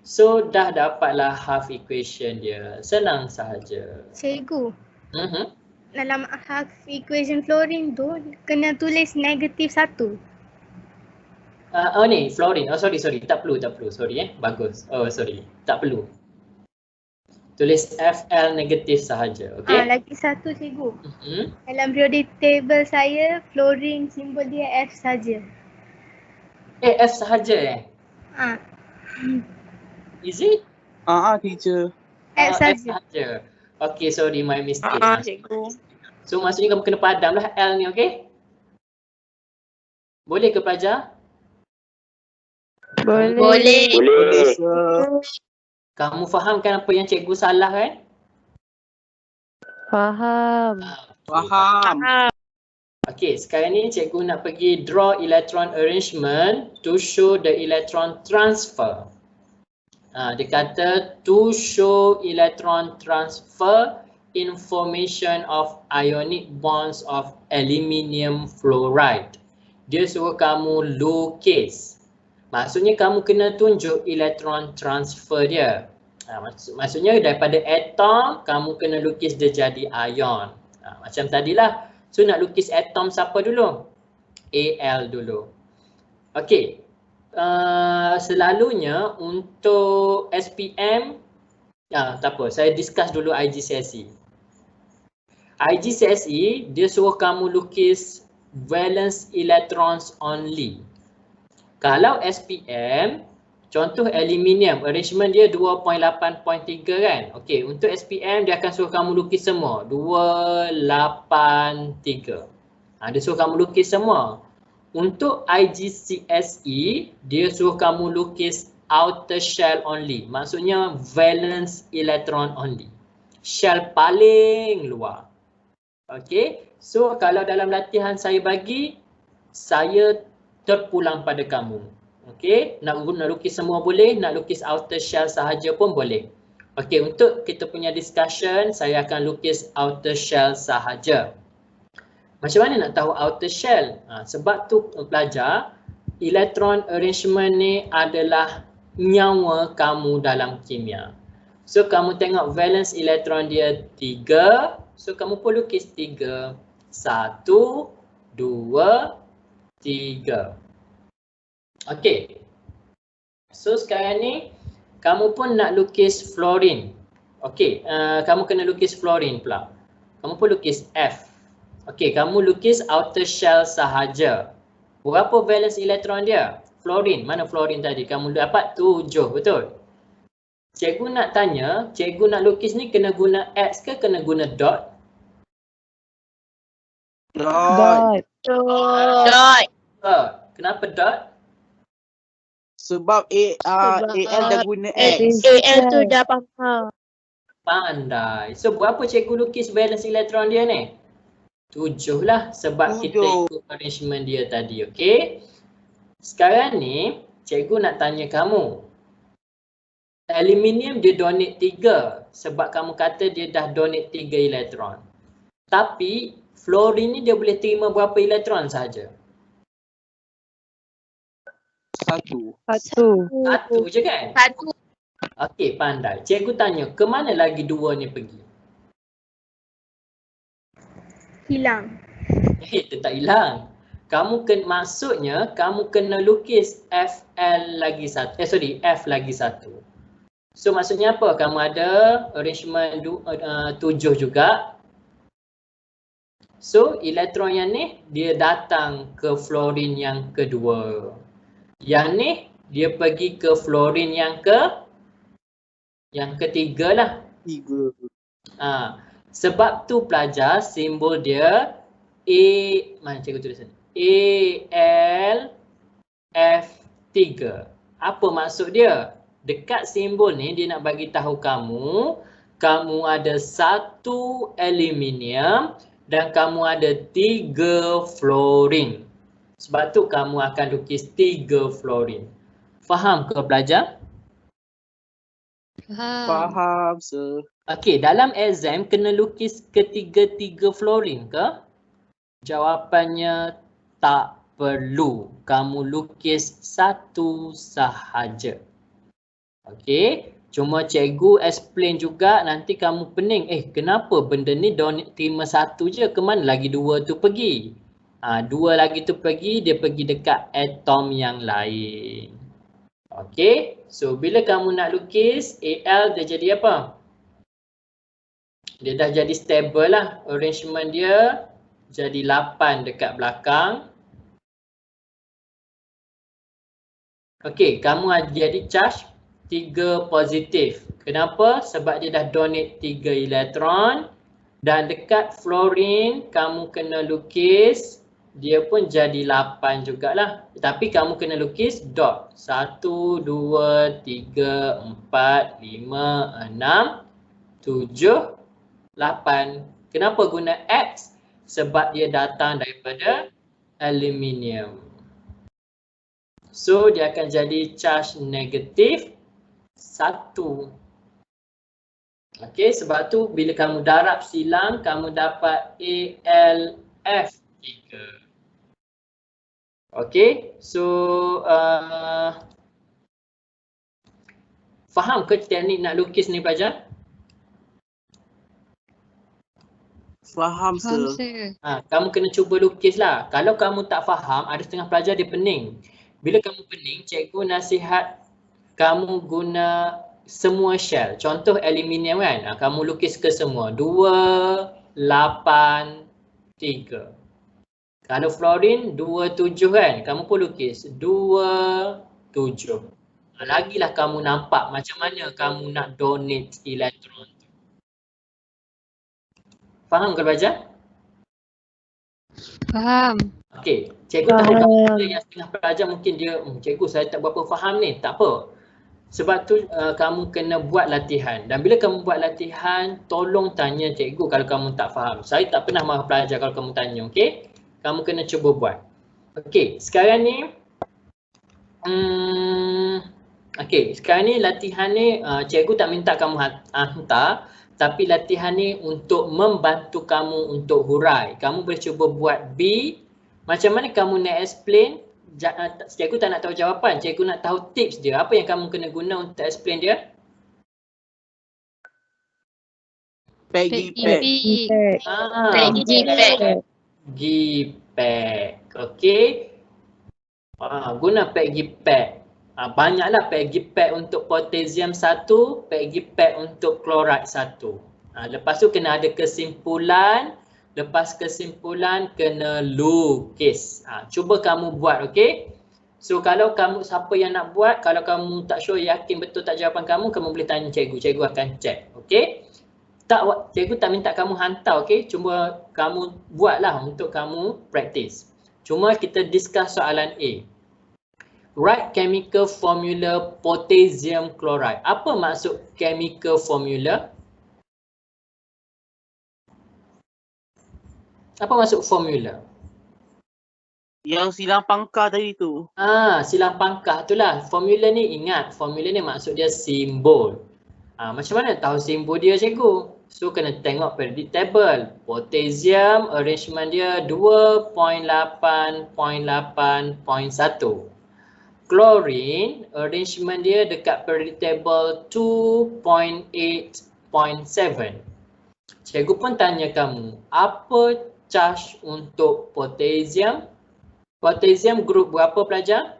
So dah dapatlah half equation dia. Senang sahaja. Cikgu, Mhm. dalam half equation fluorine tu kena tulis -1. Oh ni fluorine. Oh sorry. Tak perlu. Sorry Bagus. Oh sorry. Tak perlu. Tulis Fl negatif sahaja. Okey. Lagi satu cikgu. Mhm. Dalam periodic table saya, fluorine simbol dia F saja. F sahaja Ah, Is it? Teacher. F F saja. sahaja. Okey, sorry my mistake. Cikgu. So maksudnya kamu kena padamlah L ni, okey? Boleh ke pelajar? Boleh. Boleh, sir. Kamu faham kan apa yang cikgu salah kan? Faham. Faham. Okey, sekarang ni cikgu nak pergi draw electron arrangement to show the electron transfer. Dia kata to show electron transfer in formation of ionic bonds of aluminium fluoride. Dia suruh kamu lukis. Maksudnya kamu kena tunjuk electron transfer dia. Maksudnya daripada atom kamu kena lukis dia jadi ion. Macam tadilah. So nak lukis atom siapa dulu? Al dulu. Okey. Selalunya untuk SPM tak apa, saya discuss dulu IGCSE. IGCSE dia suruh kamu lukis valence electrons only. Kalau SPM, contoh aluminium, arrangement dia 2.8.3 kan. Okey, untuk SPM dia akan suruh kamu lukis semua 283. Dia suruh kamu lukis semua. Untuk IGCSE, dia suruh kamu lukis outer shell only. Maksudnya valence electron only. Shell paling luar. Okey, so kalau dalam latihan saya bagi, saya terpulang pada kamu. Okey, nak lukis semua boleh, nak lukis outer shell sahaja pun boleh. Okey, untuk kita punya discussion, saya akan lukis outer shell sahaja. Macam mana nak tahu outer shell? Sebab tu pelajar, electron arrangement ni adalah nyawa kamu dalam kimia. So kamu tengok valence electron dia 3. So kamu pun lukis 3. 1, 2, 3. Okey. So sekarang ni kamu pun nak lukis fluorine. Okey, kamu kena lukis fluorine pula. Kamu pun lukis F. Okey, kamu lukis outer shell sahaja. Berapa valence electron dia? Fluorine. Mana fluorine tadi? Kamu dapat 7, betul? Cikgu nak tanya, cikgu nak lukis ni kena guna X ke kena guna dot? Dot. Dot. Kenapa dot? Sebab AL dah guna X. AL tu dah faham. Pandai. So berapa cikgu lukis valence electron dia ni? 7 lah sebab 7. kita ikut arrangement dia tadi, okey? Sekarang ni cikgu nak tanya kamu. Aluminium dia donate 3 sebab kamu kata dia dah donate 3 elektron. Tapi fluorine ni dia boleh terima berapa elektron sahaja? 1. Satu je kan? 1. Okey, pandai. Cikgu tanya, ke mana lagi 2 ni pergi? Hilang. Dia tak hilang. Maksudnya kamu kena lukis FL lagi 1. F lagi 1. So maksudnya apa? Kamu ada arrangement 7 juga. So elektron yang ni dia datang ke fluorine yang kedua. Yang ni dia pergi ke fluorine yang ketiga lah. 3. Sebab tu pelajar simbol dia mana cikgu tulis ni? AlF3. Apa maksud dia? Dekat simbol ni dia nak bagi tahu kamu ada 1 aluminium dan kamu ada 3 fluorine. Sebab tu kamu akan lukis 3 fluorine. Faham ke pelajar? Faham, sir. Okey, dalam exam kena lukis ketiga-tiga fluorine ke? Jawapannya tak perlu. Kamu lukis 1 sahaja. Okey. Cuma cikgu explain juga, nanti kamu pening. Kenapa benda ni terima satu je, ke mana lagi dua tu pergi? Dua lagi tu pergi, dia pergi dekat atom yang lain. Okey. So bila kamu nak lukis, AL dia jadi apa? Dia dah jadi stable lah. Arrangement dia jadi 8 dekat belakang. Okey, kamu ada jadi charge 3 positif. Kenapa? Sebab dia dah donate 3 elektron. Dan dekat fluorine kamu kena lukis, dia pun jadi 8 jugalah. Tapi kamu kena lukis dot. 1, 2, 3, 4, 5, 6, 7, 8. Kenapa guna X? Sebab dia datang daripada aluminium. So dia akan jadi charge negatif 1. Okey, sebab tu bila kamu darab silang, kamu dapat AlF3. Okey, so faham ke teknik nak lukis ni pelajar? Faham sir. Kamu kena cuba lukis lah. Kalau kamu tak faham, ada setengah pelajar dia pening. Bila kamu pening, cikgu nasihat kamu guna semua shell. Contoh aluminium kan, kamu lukis ke semua. 2, 8, 3. Kalau fluorine 2, 7 kan, kamu pun lukis 2, 7. Lagilah kamu nampak macam mana kamu nak donate elektron. Faham ke pelajar? Faham. Okey, cikgu tahu yang setengah pelajar mungkin dia, cikgu saya tak berapa faham ni. Tak apa. Sebab tu kamu kena buat latihan. Dan bila kamu buat latihan, tolong tanya cikgu kalau kamu tak faham. Saya tak pernah marah pelajar kalau kamu tanya, okey? Kamu kena cuba buat. Okey, sekarang ni sekarang ni latihan ni cikgu tak minta kamu hantar, tapi latihan ni untuk membantu kamu untuk hurai. Kamu boleh cuba buat B. Macam mana kamu nak explain? Cikgu tak nak tahu jawapan, cikgu nak tahu tips dia. Apa yang kamu kena guna untuk explain dia? Peggy-Peg. Peggy-Peg. Okey. Guna Peggy-Peg. Banyaklah Peggy-Peg untuk potassium 1, Peggy-Peg untuk klorat 1. Lepas tu kena ada kesimpulan. Lepas kesimpulan kena lukis. Cuba kamu buat, okey? So kalau kamu, siapa yang nak buat, kalau kamu tak sure, yakin betul tak jawapan kamu boleh tanya cikgu. Cikgu akan check, okey? Cikgu tak minta kamu hantar, okey? Cuma kamu buatlah untuk kamu practice. Cuma kita discuss soalan A. Write chemical formula potassium chloride. Apa maksud chemical formula? Apa maksud formula? Yang silang pangkah tadi tu. Silang pangkah tu lah. Formula ni ingat, formula ni maksud dia simbol. Macam mana tahu simbol dia cikgu? So kena tengok periodic table. Potassium arrangement dia 2.8.8.1. Chlorine arrangement dia dekat periodic table 2.8.7. Cikgu pun tanya kamu, apa charge untuk potassium? Potassium group berapa pelajar?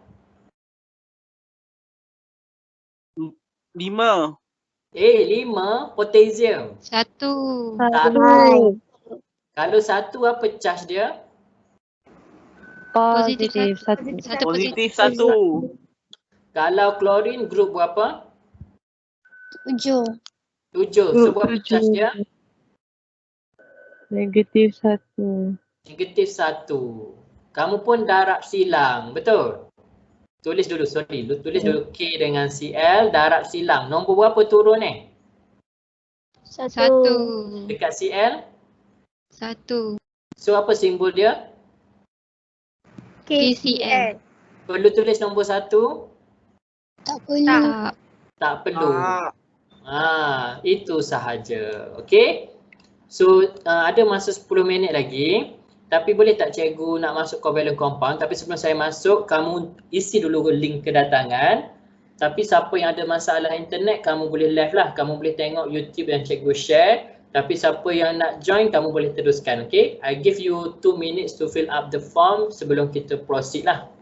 5. 5 potassium. 1. Kalau 1 apa charge dia? Positif 1. Positif 1. Kalau chlorine group berapa? 7. 7. So berapa charge dia? Negatif 1. Negatif 1. Kamu pun darab silang, betul? Tulis dulu, tulis dulu K dengan Cl, darab silang. Nombor berapa turun ni? 1. Dekat Cl? 1. So apa simbol dia? KCl. Perlu tulis nombor 1? Tak perlu. Tak perlu. Itu sahaja. Okey? So ada masa 10 minit lagi. Tapi boleh tak cikgu nak masuk covalent compound? Tapi sebelum saya masuk, kamu isi dulu link kedatangan. Tapi siapa yang ada masalah internet, kamu boleh live lah. Kamu boleh tengok YouTube yang cikgu share. Tapi siapa yang nak join, kamu boleh teruskan. Okay, I give you 2 minutes to fill up the form sebelum kita proceed lah.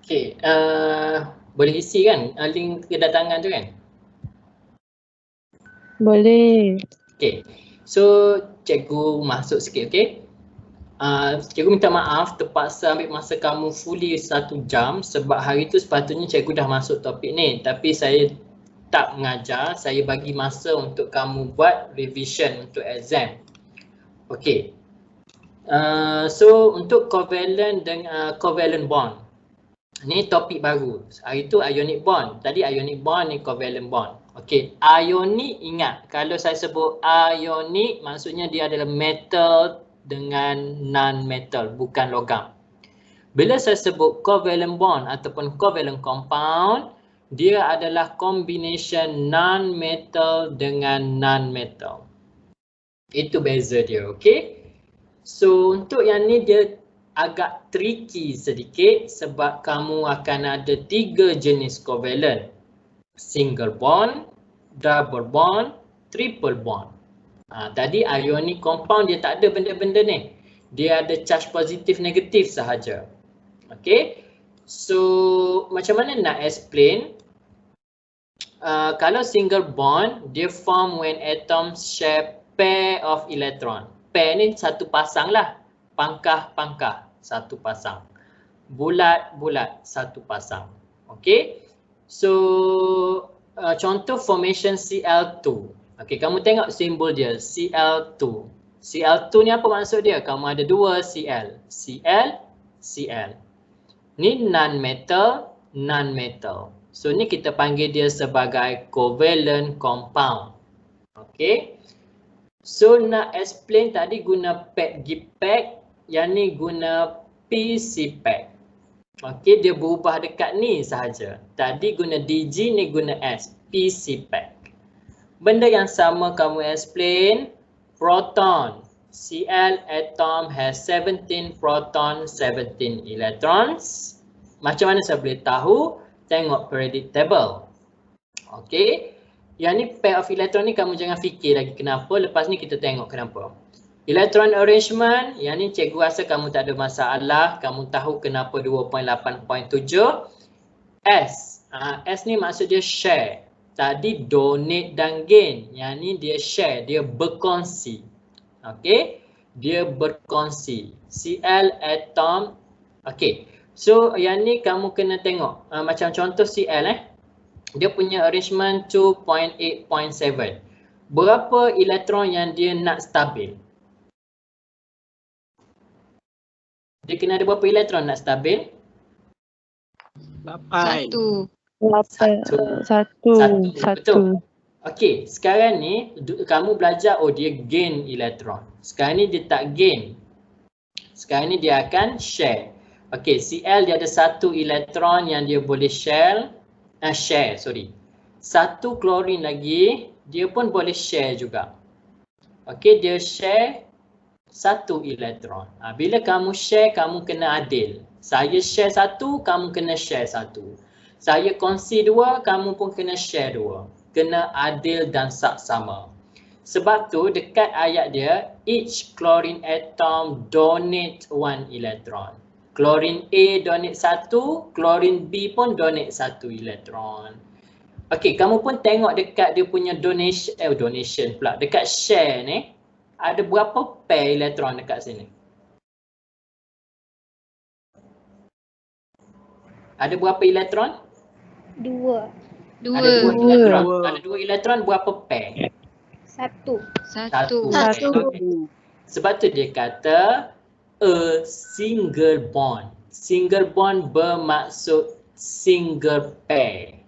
Okay, boleh isi kan link kedatangan tu kan? Boleh. Okay, so cikgu masuk sikit, okay? Cikgu minta maaf terpaksa ambil masa kamu fully 1 jam sebab hari tu sepatutnya cikgu dah masuk topik ni, tapi saya tak mengajar, saya bagi masa untuk kamu buat revision untuk exam. Okay, so untuk covalent dengan covalent bond, ni topik baru. Hari tu ionic bond, tadi ionic bond, ni covalent bond. Okey, ionic, ingat kalau saya sebut ionic maksudnya dia adalah metal dengan non-metal, bukan logam. Bila saya sebut covalent bond ataupun covalent compound, dia adalah combination non-metal dengan non-metal. Itu beza dia, okey? So untuk yang ni dia agak tricky sedikit sebab kamu akan ada 3 jenis covalent. Single bond, double bond, triple bond. Tadi ionic compound dia tak ada benda-benda ni. Dia ada charge positif negatif sahaja. Okay. So macam mana nak explain? Kalau single bond, dia form when atoms share pair of electron. Pair ni satu pasang lah. Pangkah-pangkah satu pasang. Bulat-bulat satu pasang. Okay. So contoh formation Cl2. Okay, kamu tengok simbol dia Cl2. Cl2 ni apa maksud dia? Kamu ada 2 Cl. Cl. Ni non-metal, non-metal. So ni kita panggil dia sebagai covalent compound. Okay. So nak explain tadi guna PEG-GPEG, yang ni guna PC-PEG. Okey, dia berubah dekat ni sahaja. Tadi guna DG, ni guna S, PC-PEG. Benda yang sama kamu explain, proton. Cl atom has 17 proton, 17 electrons. Macam mana saya boleh tahu? Tengok periodic table. Okey. Yang ni pair of electron ni kamu jangan fikir lagi kenapa. Lepas ni kita tengok kenapa. Electron arrangement, yang ni cikgu rasa kamu tak ada masalah. Kamu tahu kenapa 2.8.7. S. S ni maksud dia share. Tadi donate dan gain. Yang ni dia share, dia berkongsi. Okey. dia berkongsi. Cl atom. Okay. So yang ni kamu kena tengok. Macam contoh Cl dia punya arrangement 2.8.7. Berapa elektron yang dia nak stabil? Dia kena ada berapa elektron nak stabil? 8. Satu. Betul. Okey, sekarang ni kamu belajar dia gain elektron. Sekarang ni dia tak gain. Sekarang ni dia akan share. Okey, Cl dia ada satu elektron yang dia boleh share. Satu klorin lagi dia pun boleh share juga. Okey, dia share satu elektron. Bila kamu share, kamu kena adil. Saya share satu, kamu kena share satu. Saya kongsi dua, kamu pun kena share dua. Kena adil dan saksama. Sebab tu dekat ayat dia, each chlorine atom donate 1 electron. Chlorine A donate 1, chlorine B pun donate 1 elektron. Okey, kamu pun tengok dekat dia punya donation pula. Dekat share ni, ada berapa pair elektron dekat sini? Ada berapa elektron? 2. Ada 2 elektron. Ada 2 elektron, berapa pair? 1. Satu. Okay. Sebab tu dia kata a single bond. Single bond bermaksud single pair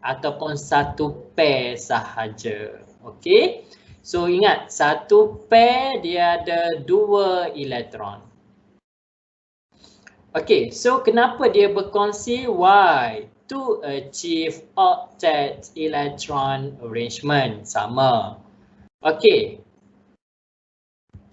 ataupun satu pair sahaja. Okey. So ingat, satu pair dia ada 2 elektron. Okey, so kenapa dia berkongsi? Why? To achieve octet electron arrangement. Sama. Okey.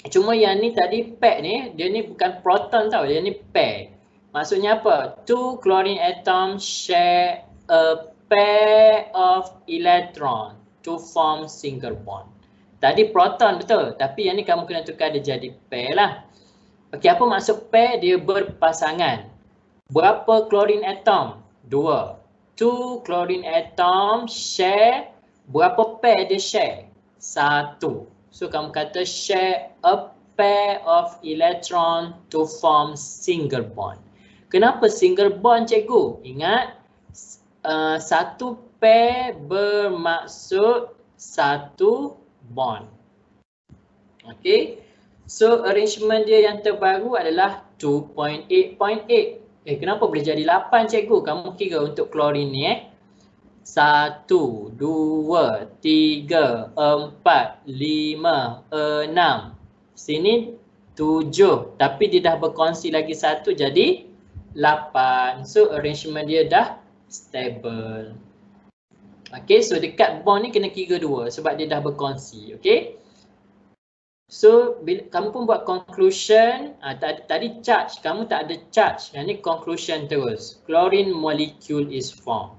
Cuma yang ni tadi pair ni, dia ni bukan proton tau, dia ni pair. Maksudnya apa? Two chlorine atom share a pair of electron to form single bond. Tadi proton betul, tapi yang ni kamu kena tukar dia jadi pair lah. Okey, apa maksud pair? Dia berpasangan. Berapa chlorine atom? 2. Two chlorine atom share. Berapa pair dia share? 1. So kamu kata share a pair of electron to form single bond. Kenapa single bond, cikgu? Ingat, satu pair bermaksud satu bond. Okey. So arrangement dia yang terbaru adalah 2.8.8. Kenapa boleh jadi 8, cikgu? Kamu kira untuk klorin ni 1, 2, 3, 4, 5, 6. Sini 7. Tapi dia dah berkongsi lagi 1 jadi 8. So arrangement dia dah stable. Okay, so dekat bond ni kena kira 2 sebab dia dah berkongsi. Okay. So bila kamu pun buat conclusion, tadi charge, kamu tak ada charge. Yang ni conclusion terus. Chlorine molecule is formed.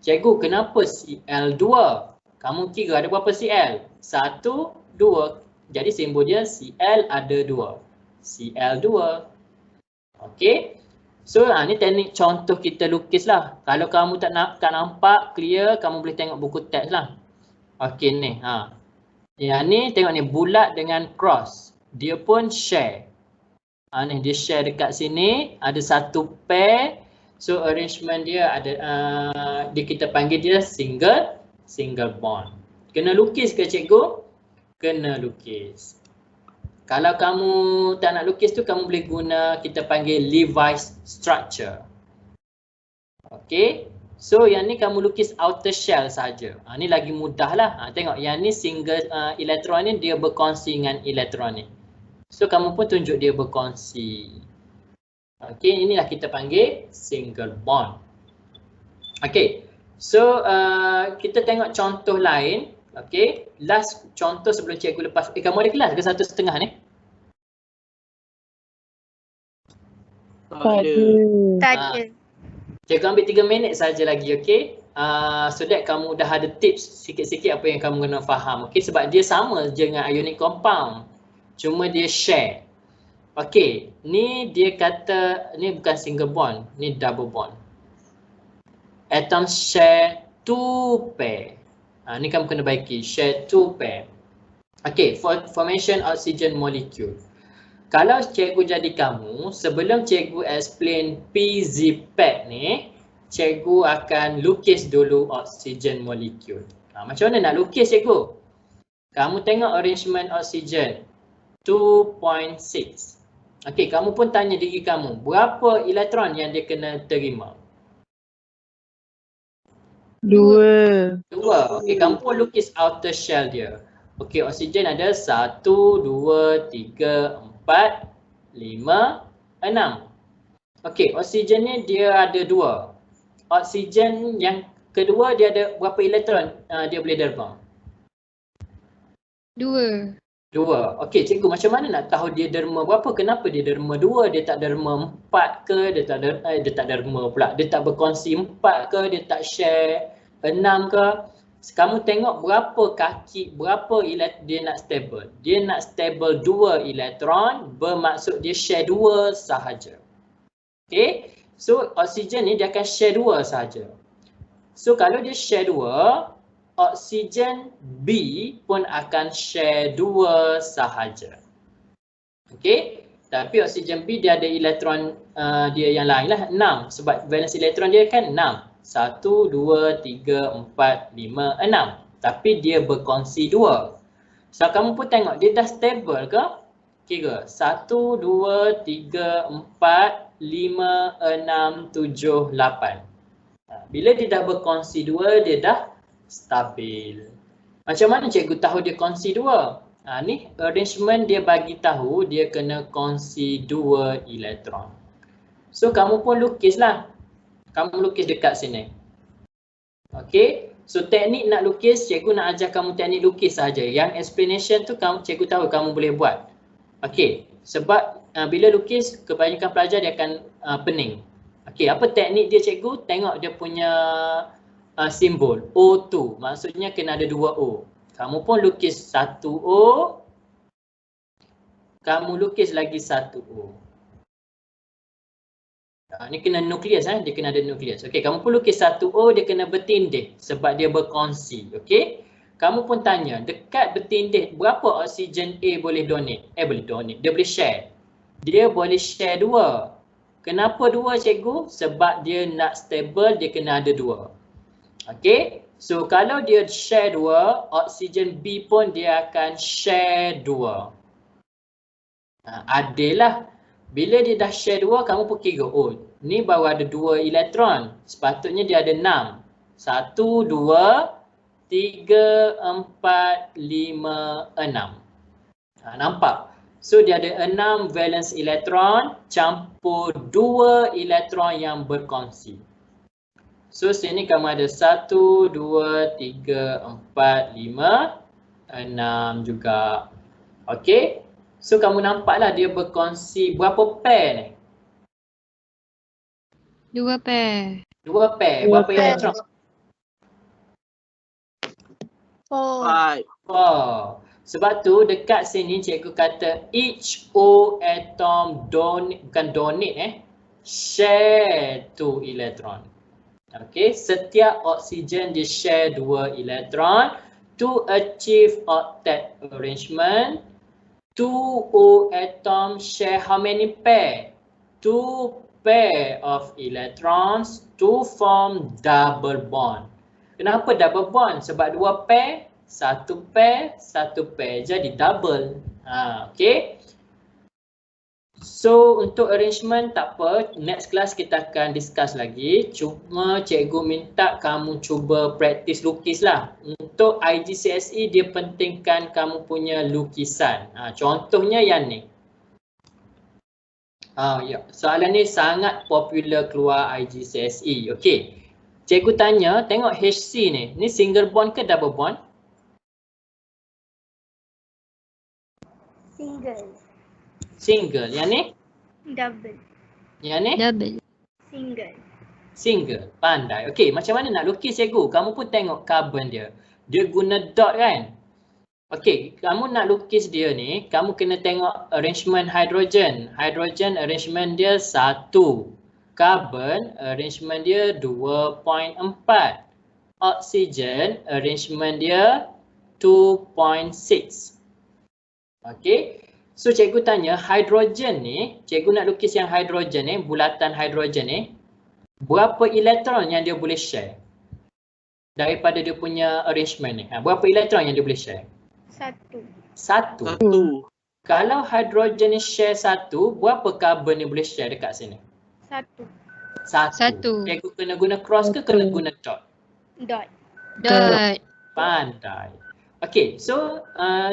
Cikgu, kenapa Cl2? Kamu kira ada berapa Cl? 1, 2. Jadi simbol dia Cl ada 2. Cl2. Okey. So ni teknik contoh kita lukis lah. Kalau kamu tak nampak clear, kamu boleh tengok buku teks lah. Okey ni. Yang ni tengok ni bulat dengan cross. Dia pun share. Ni dia share dekat sini. Ada satu pair. So arrangement dia ada kita panggil dia single bond. Kena lukis ke cikgu? Kena lukis. Kalau kamu tak nak lukis tu, kamu boleh guna kita panggil Levi's structure. Okay. So yang ni kamu lukis outer shell saja. Ni lagi mudah lah. Tengok yang ni single elektron ni dia berkongsi dengan elektron ni. So kamu pun tunjuk dia berkongsi. Okay, inilah kita panggil single bond. Okay, so kita tengok contoh lain. Okay, last contoh sebelum cikgu lepas. Kamu ada kelas ke 1.5 ni? Tak ada. Cikgu ambil 3 minit saja lagi, okay? So that kamu dah ada tips sikit-sikit apa yang kamu kena faham, okay? Sebab dia sama je dengan ionic compound. Cuma dia share. Okay, ni dia kata, ni bukan single bond, ni double bond. Atoms share 2 pair. Ni kamu kena baiki, share 2 pair. Okay, formation oxygen molecule. Kalau cikgu jadi kamu, sebelum cikgu explain PZ-PAC ni, cikgu akan lukis dulu oksigen molekul. Macam mana nak lukis cikgu? Kamu tengok arrangement oksigen 2.6. Okey, kamu pun tanya diri kamu, berapa elektron yang dia kena terima? 2. 2. Okey, kamu pun lukis outer shell dia. Okey, oksigen ada 1, 2, 3, 4, 5, 6. Okey, oksigen ni dia ada 2. Oksigen yang kedua dia ada berapa elektron dia boleh derma? 2. 2. Okey, cikgu macam mana nak tahu dia derma berapa? Kenapa dia derma 2? Dia tak derma 4 ke? Dia tak derma pula. Dia tak berkongsi 4 ke? Dia tak share 6 ke? Kamu tengok berapa kaki, berapa dia nak stable. Dia nak stable 2 elektron, bermaksud dia share 2 sahaja. Okay, so oksigen ni dia akan share 2 sahaja. So kalau dia share 2, oksigen B pun akan share 2 sahaja. Okay, tapi oksigen B dia ada elektron dia yang lain lah, 6. Sebab valence elektron dia kan 6. 1, 2, 3, 4, 5, 6. Tapi dia berkongsi 2. So kamu pun tengok dia dah stable ke? Kira 1, 2, 3, 4, 5, 6, 7, 8. Bila dia dah berkongsi 2, dia dah stabil. Macam mana cikgu tahu dia kongsi 2? Ni arrangement dia bagi tahu dia kena kongsi 2 elektron. So kamu pun lukislah. Kamu lukis dekat sini. Okey. So teknik nak lukis, cikgu nak ajar kamu teknik lukis saja. Yang explanation tu cikgu tahu kamu boleh buat. Okey. Sebab bila lukis, kebanyakan pelajar dia akan pening. Okey, apa teknik dia cikgu? Tengok dia punya simbol O2. Maksudnya kena ada 2 O. Kamu pun lukis 1 O. Kamu lukis lagi 1 O. Ni kena nukleus, dia kena ada nukleus. Okey, kamu pun lukis 1 O, dia kena bertindih sebab dia berkongsi. Okey, kamu pun tanya dekat bertindih berapa oksigen A boleh donate? Boleh donate, dia boleh share. Dia boleh share 2. Kenapa 2 cikgu? Sebab dia nak stable, dia kena ada 2. Okey, so kalau dia share 2, oksigen B pun dia akan share 2. Adil lah. Bila dia dah share 2, kamu pun kira, oh ni baru ada 2 elektron. Sepatutnya dia ada 6. 1, 2, 3, 4, 5, 6. Nampak? So dia ada 6 valence elektron campur 2 elektron yang berkongsi. So sini kamu ada 1, 2, 3, 4, 5, 6 juga. Okey. So kamu nampaklah dia berkongsi berapa pair ni? 2 pair. 2 pair. Berapa elektron? 4. 4. Sebab tu dekat sini cikgu kata each O atom share 2 elektron. Okey, setiap oksigen dia share 2 elektron. To achieve octet arrangement, 2 O atom share how many pair? 2 pair of electrons to form double bond. Kenapa double bond? Sebab 2 pair, 1 pair, 1 pair. Jadi double. Okay. So untuk arrangement tak apa, next class kita akan discuss lagi. Cuma cikgu minta kamu cuba practice lukis lah. Untuk IGCSE dia pentingkan kamu punya lukisan. Contohnya yang ni. Ya. Soalan ni sangat popular keluar IGCSE. Okey. Cikgu tanya, tengok HC ni. Ni single bond ke double bond? Single. Single. Yang ni? Double. Yang ni? Double. Single. Single. Pandai. Okey, macam mana nak lukis cikgu? Kamu pun tengok carbon dia. Dia guna dot kan? Okey, kamu nak lukis dia ni, kamu kena tengok arrangement hydrogen. Hydrogen arrangement dia 1. Carbon arrangement dia 2.4. Oksigen arrangement dia 2.6. Okey. So cikgu tanya hidrogen ni, cikgu nak lukis yang hidrogen ni, bulatan hidrogen ni, berapa elektron yang dia boleh share daripada dia punya arrangement ni? Berapa elektron yang dia boleh share? 1. Satu. Kalau hidrogen ni share 1, berapa karbon ni boleh share dekat sini? 1. Satu. Cikgu kena guna cross ke kena guna dot? Dot. Dot. Pandai. Okay, so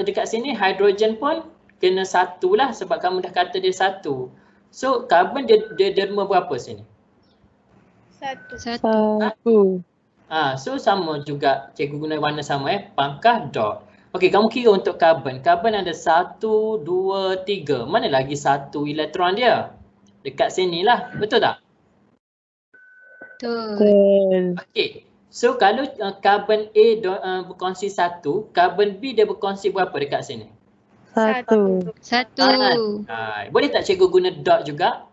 dekat sini hidrogen pun kena 1 lah sebab kamu dah kata dia 1. So karbon dia derma berapa sini? 1. Satu. So sama juga, cikgu guna warna sama pangkah dot. Okey, kamu kira untuk karbon. Karbon ada 1, 2, 3. Mana lagi 1 elektron dia? Dekat sini lah, betul tak? Betul. Okey, so kalau karbon A berkongsi 1, karbon B dia berkongsi berapa dekat sini? Satu. Boleh tak cikgu guna dot juga?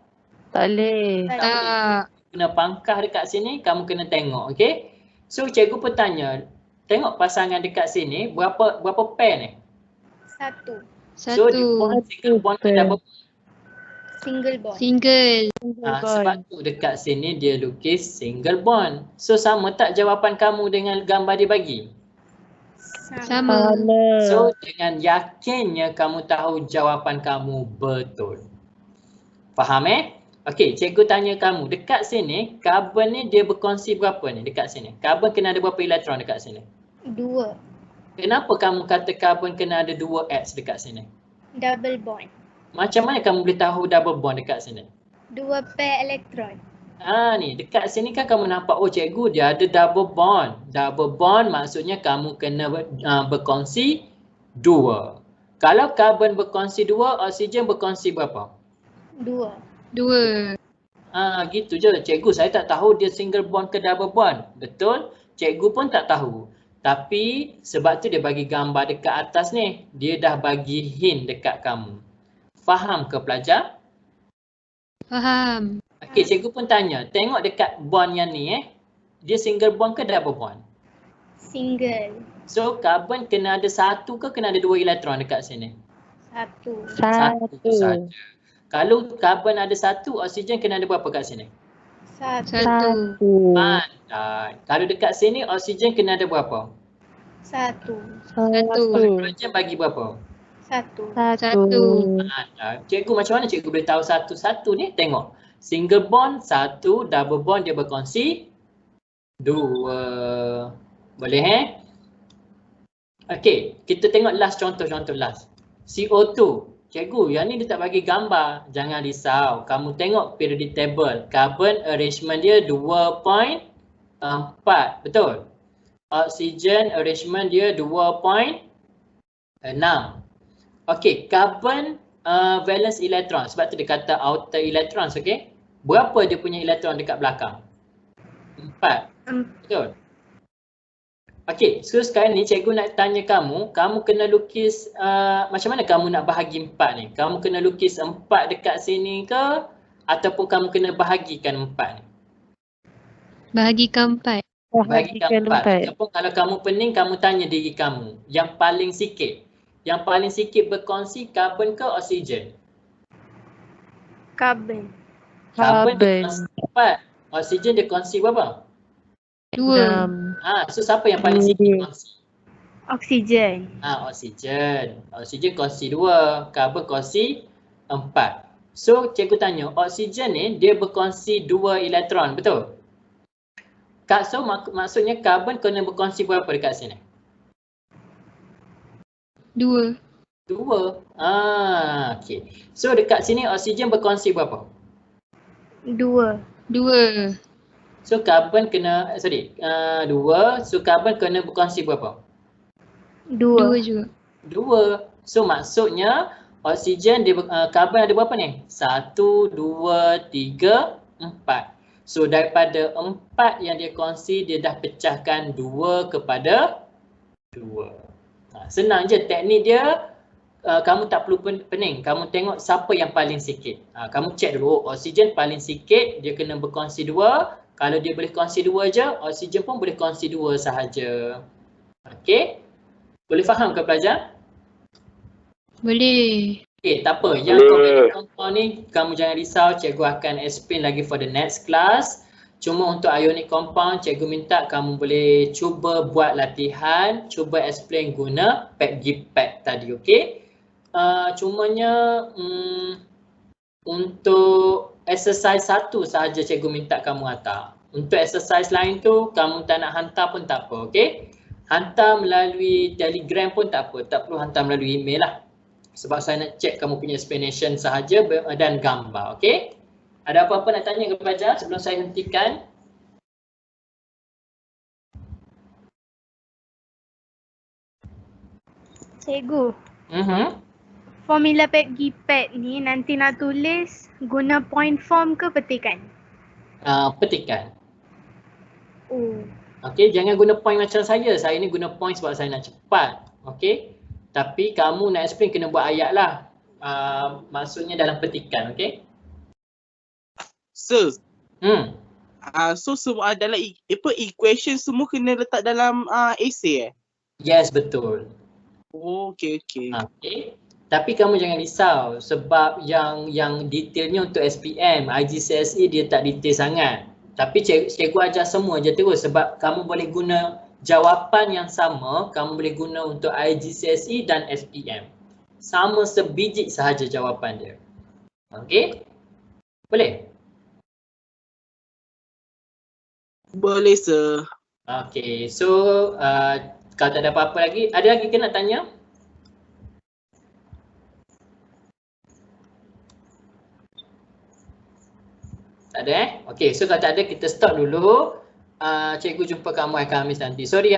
Tak boleh. Tak. Guna pangkah dekat sini, kamu kena tengok, okey? So cikgu pun tanya, tengok pasangan dekat sini, berapa pair ni? 1. So dia bond, single bond ke double bond? Single bond. Single. Sebab tu dekat sini dia lukis single bond. So sama tak jawapan kamu dengan gambar dia bagi? Sama. So dengan yakinnya kamu tahu jawapan kamu betul. Faham Okey, cikgu tanya kamu, dekat sini karbon ni dia berkongsi berapa ni dekat sini? Karbon kena ada berapa elektron dekat sini? 2. Kenapa kamu kata karbon kena ada 2 X dekat sini? Double bond. Macam mana kamu boleh tahu double bond dekat sini? 2 pair elektron. Ni dekat sini kan kamu nampak, oh cikgu dia ada double bond. Double bond maksudnya kamu kena berkongsi 2. Kalau karbon berkongsi 2, oksigen berkongsi berapa? 2. Gitu je. Cikgu saya tak tahu dia single bond ke double bond. Betul? Cikgu pun tak tahu. Tapi sebab tu dia bagi gambar dekat atas ni. Dia dah bagi hint dekat kamu. Faham ke pelajar? Faham. Okey, cikgu pun tanya. Tengok dekat bond yang ni dia single bond ke double bond? Single. So karbon kena ada 1 ke kena ada 2 elektron dekat sini? 1. Satu saja. Kalau karbon ada 1, oksigen kena ada berapa kat sini? 1. Pandai. Kalau dekat sini oksigen kena ada berapa? 1. Hidrogen bagi berapa? 1. Pandai. Cikgu macam mana cikgu boleh tahu satu-satu ni? Tengok. Single bond 1, double bond dia berkongsi 2. Boleh Okey, kita tengok last contoh last. CO2. Cikgu, yang ni dia tak bagi gambar. Jangan risau. Kamu tengok periodic table. Carbon arrangement dia 2.4. Betul? Oxygen arrangement dia 2.6. Okey, carbon valence electron. Sebab tu dia kata outer electrons, okey? Berapa dia punya elektron dekat belakang? 4. Betul? Okey, so sekarang ni cikgu nak tanya kamu kena lukis macam mana kamu nak bahagi 4 ni? Kamu kena lukis 4 dekat sini ke ataupun kamu kena bahagikan 4 ni? Bahagikan 4. Bahagikan 4. Ataupun kalau kamu pening, kamu tanya diri kamu yang paling sikit. Yang paling sikit berkongsi karbon ke oksigen? Carbon. Karbon dia kongsi 4. Oksigen dia kongsi berapa? 2. So siapa yang paling sikit kongsi? Oksigen. Oksigen. Oksigen kongsi 2, karbon kongsi 4. So cikgu tanya, oksigen ni dia berkongsi 2 elektron, betul? So maksudnya karbon kena berkongsi berapa dekat sini? 2. Okey. So dekat sini oksigen berkongsi berapa? 2. So karbon kena 2. So karbon kena berkongsi berapa? 2 juga. 2. So maksudnya oksigen dia karbon ada berapa ni? 1, 2, 3, 4. So daripada 4 yang dia kongsi, dia dah pecahkan 2 kepada 2. Senang je teknik dia. Kamu tak perlu pening. Kamu tengok siapa yang paling sikit. Kamu check dulu, oksigen paling sikit, dia kena berkongsi 2. Kalau dia boleh kongsi 2 je, oksigen pun boleh kongsi 2 sahaja. Okey? Boleh faham ke pelajar? Boleh. Okay, tak apa. Yang organic compound ni kamu jangan risau, cikgu akan explain lagi for the next class. Cuma untuk ionic compound, cikgu minta kamu boleh cuba buat latihan, cuba explain guna PEG-GIPAC tadi, okay? Cumanya untuk exercise 1 sahaja cikgu minta kamu hantar. Untuk exercise lain tu, kamu tak nak hantar pun tak apa, okay? Hantar melalui Telegram pun tak apa, tak perlu hantar melalui email lah. Sebab saya nak check kamu punya explanation sahaja dan gambar, okay? Ada apa-apa nak tanya ke pelajar sebelum saya hentikan? Cikgu, formula PEG-GIPAC ni nanti nak tulis guna point form ke petikan? Petikan. Oh. Okay, jangan guna point macam saya. Saya ni guna point sebab saya nak cepat. Okay? Tapi kamu nak explain kena buat ayat lah. Maksudnya dalam petikan, okay? Sir. So semua dalam equation semua kena letak dalam essay Yes, betul. Oh, okay. Okay. Tapi kamu jangan risau sebab yang detailnya untuk SPM, IGCSE dia tak detail sangat. Tapi cikgu ajar semua je terus sebab kamu boleh guna jawapan yang sama, kamu boleh guna untuk IGCSE dan SPM. Sama sebiji sahaja jawapan dia. Okey? Boleh? Boleh, sir. Okey, so kalau tak ada apa-apa lagi, ada lagi ke nak tanya? Tak ada Okey, so kalau tak ada kita stop dulu. Cikgu jumpa kamu hari Khamis nanti. Sorry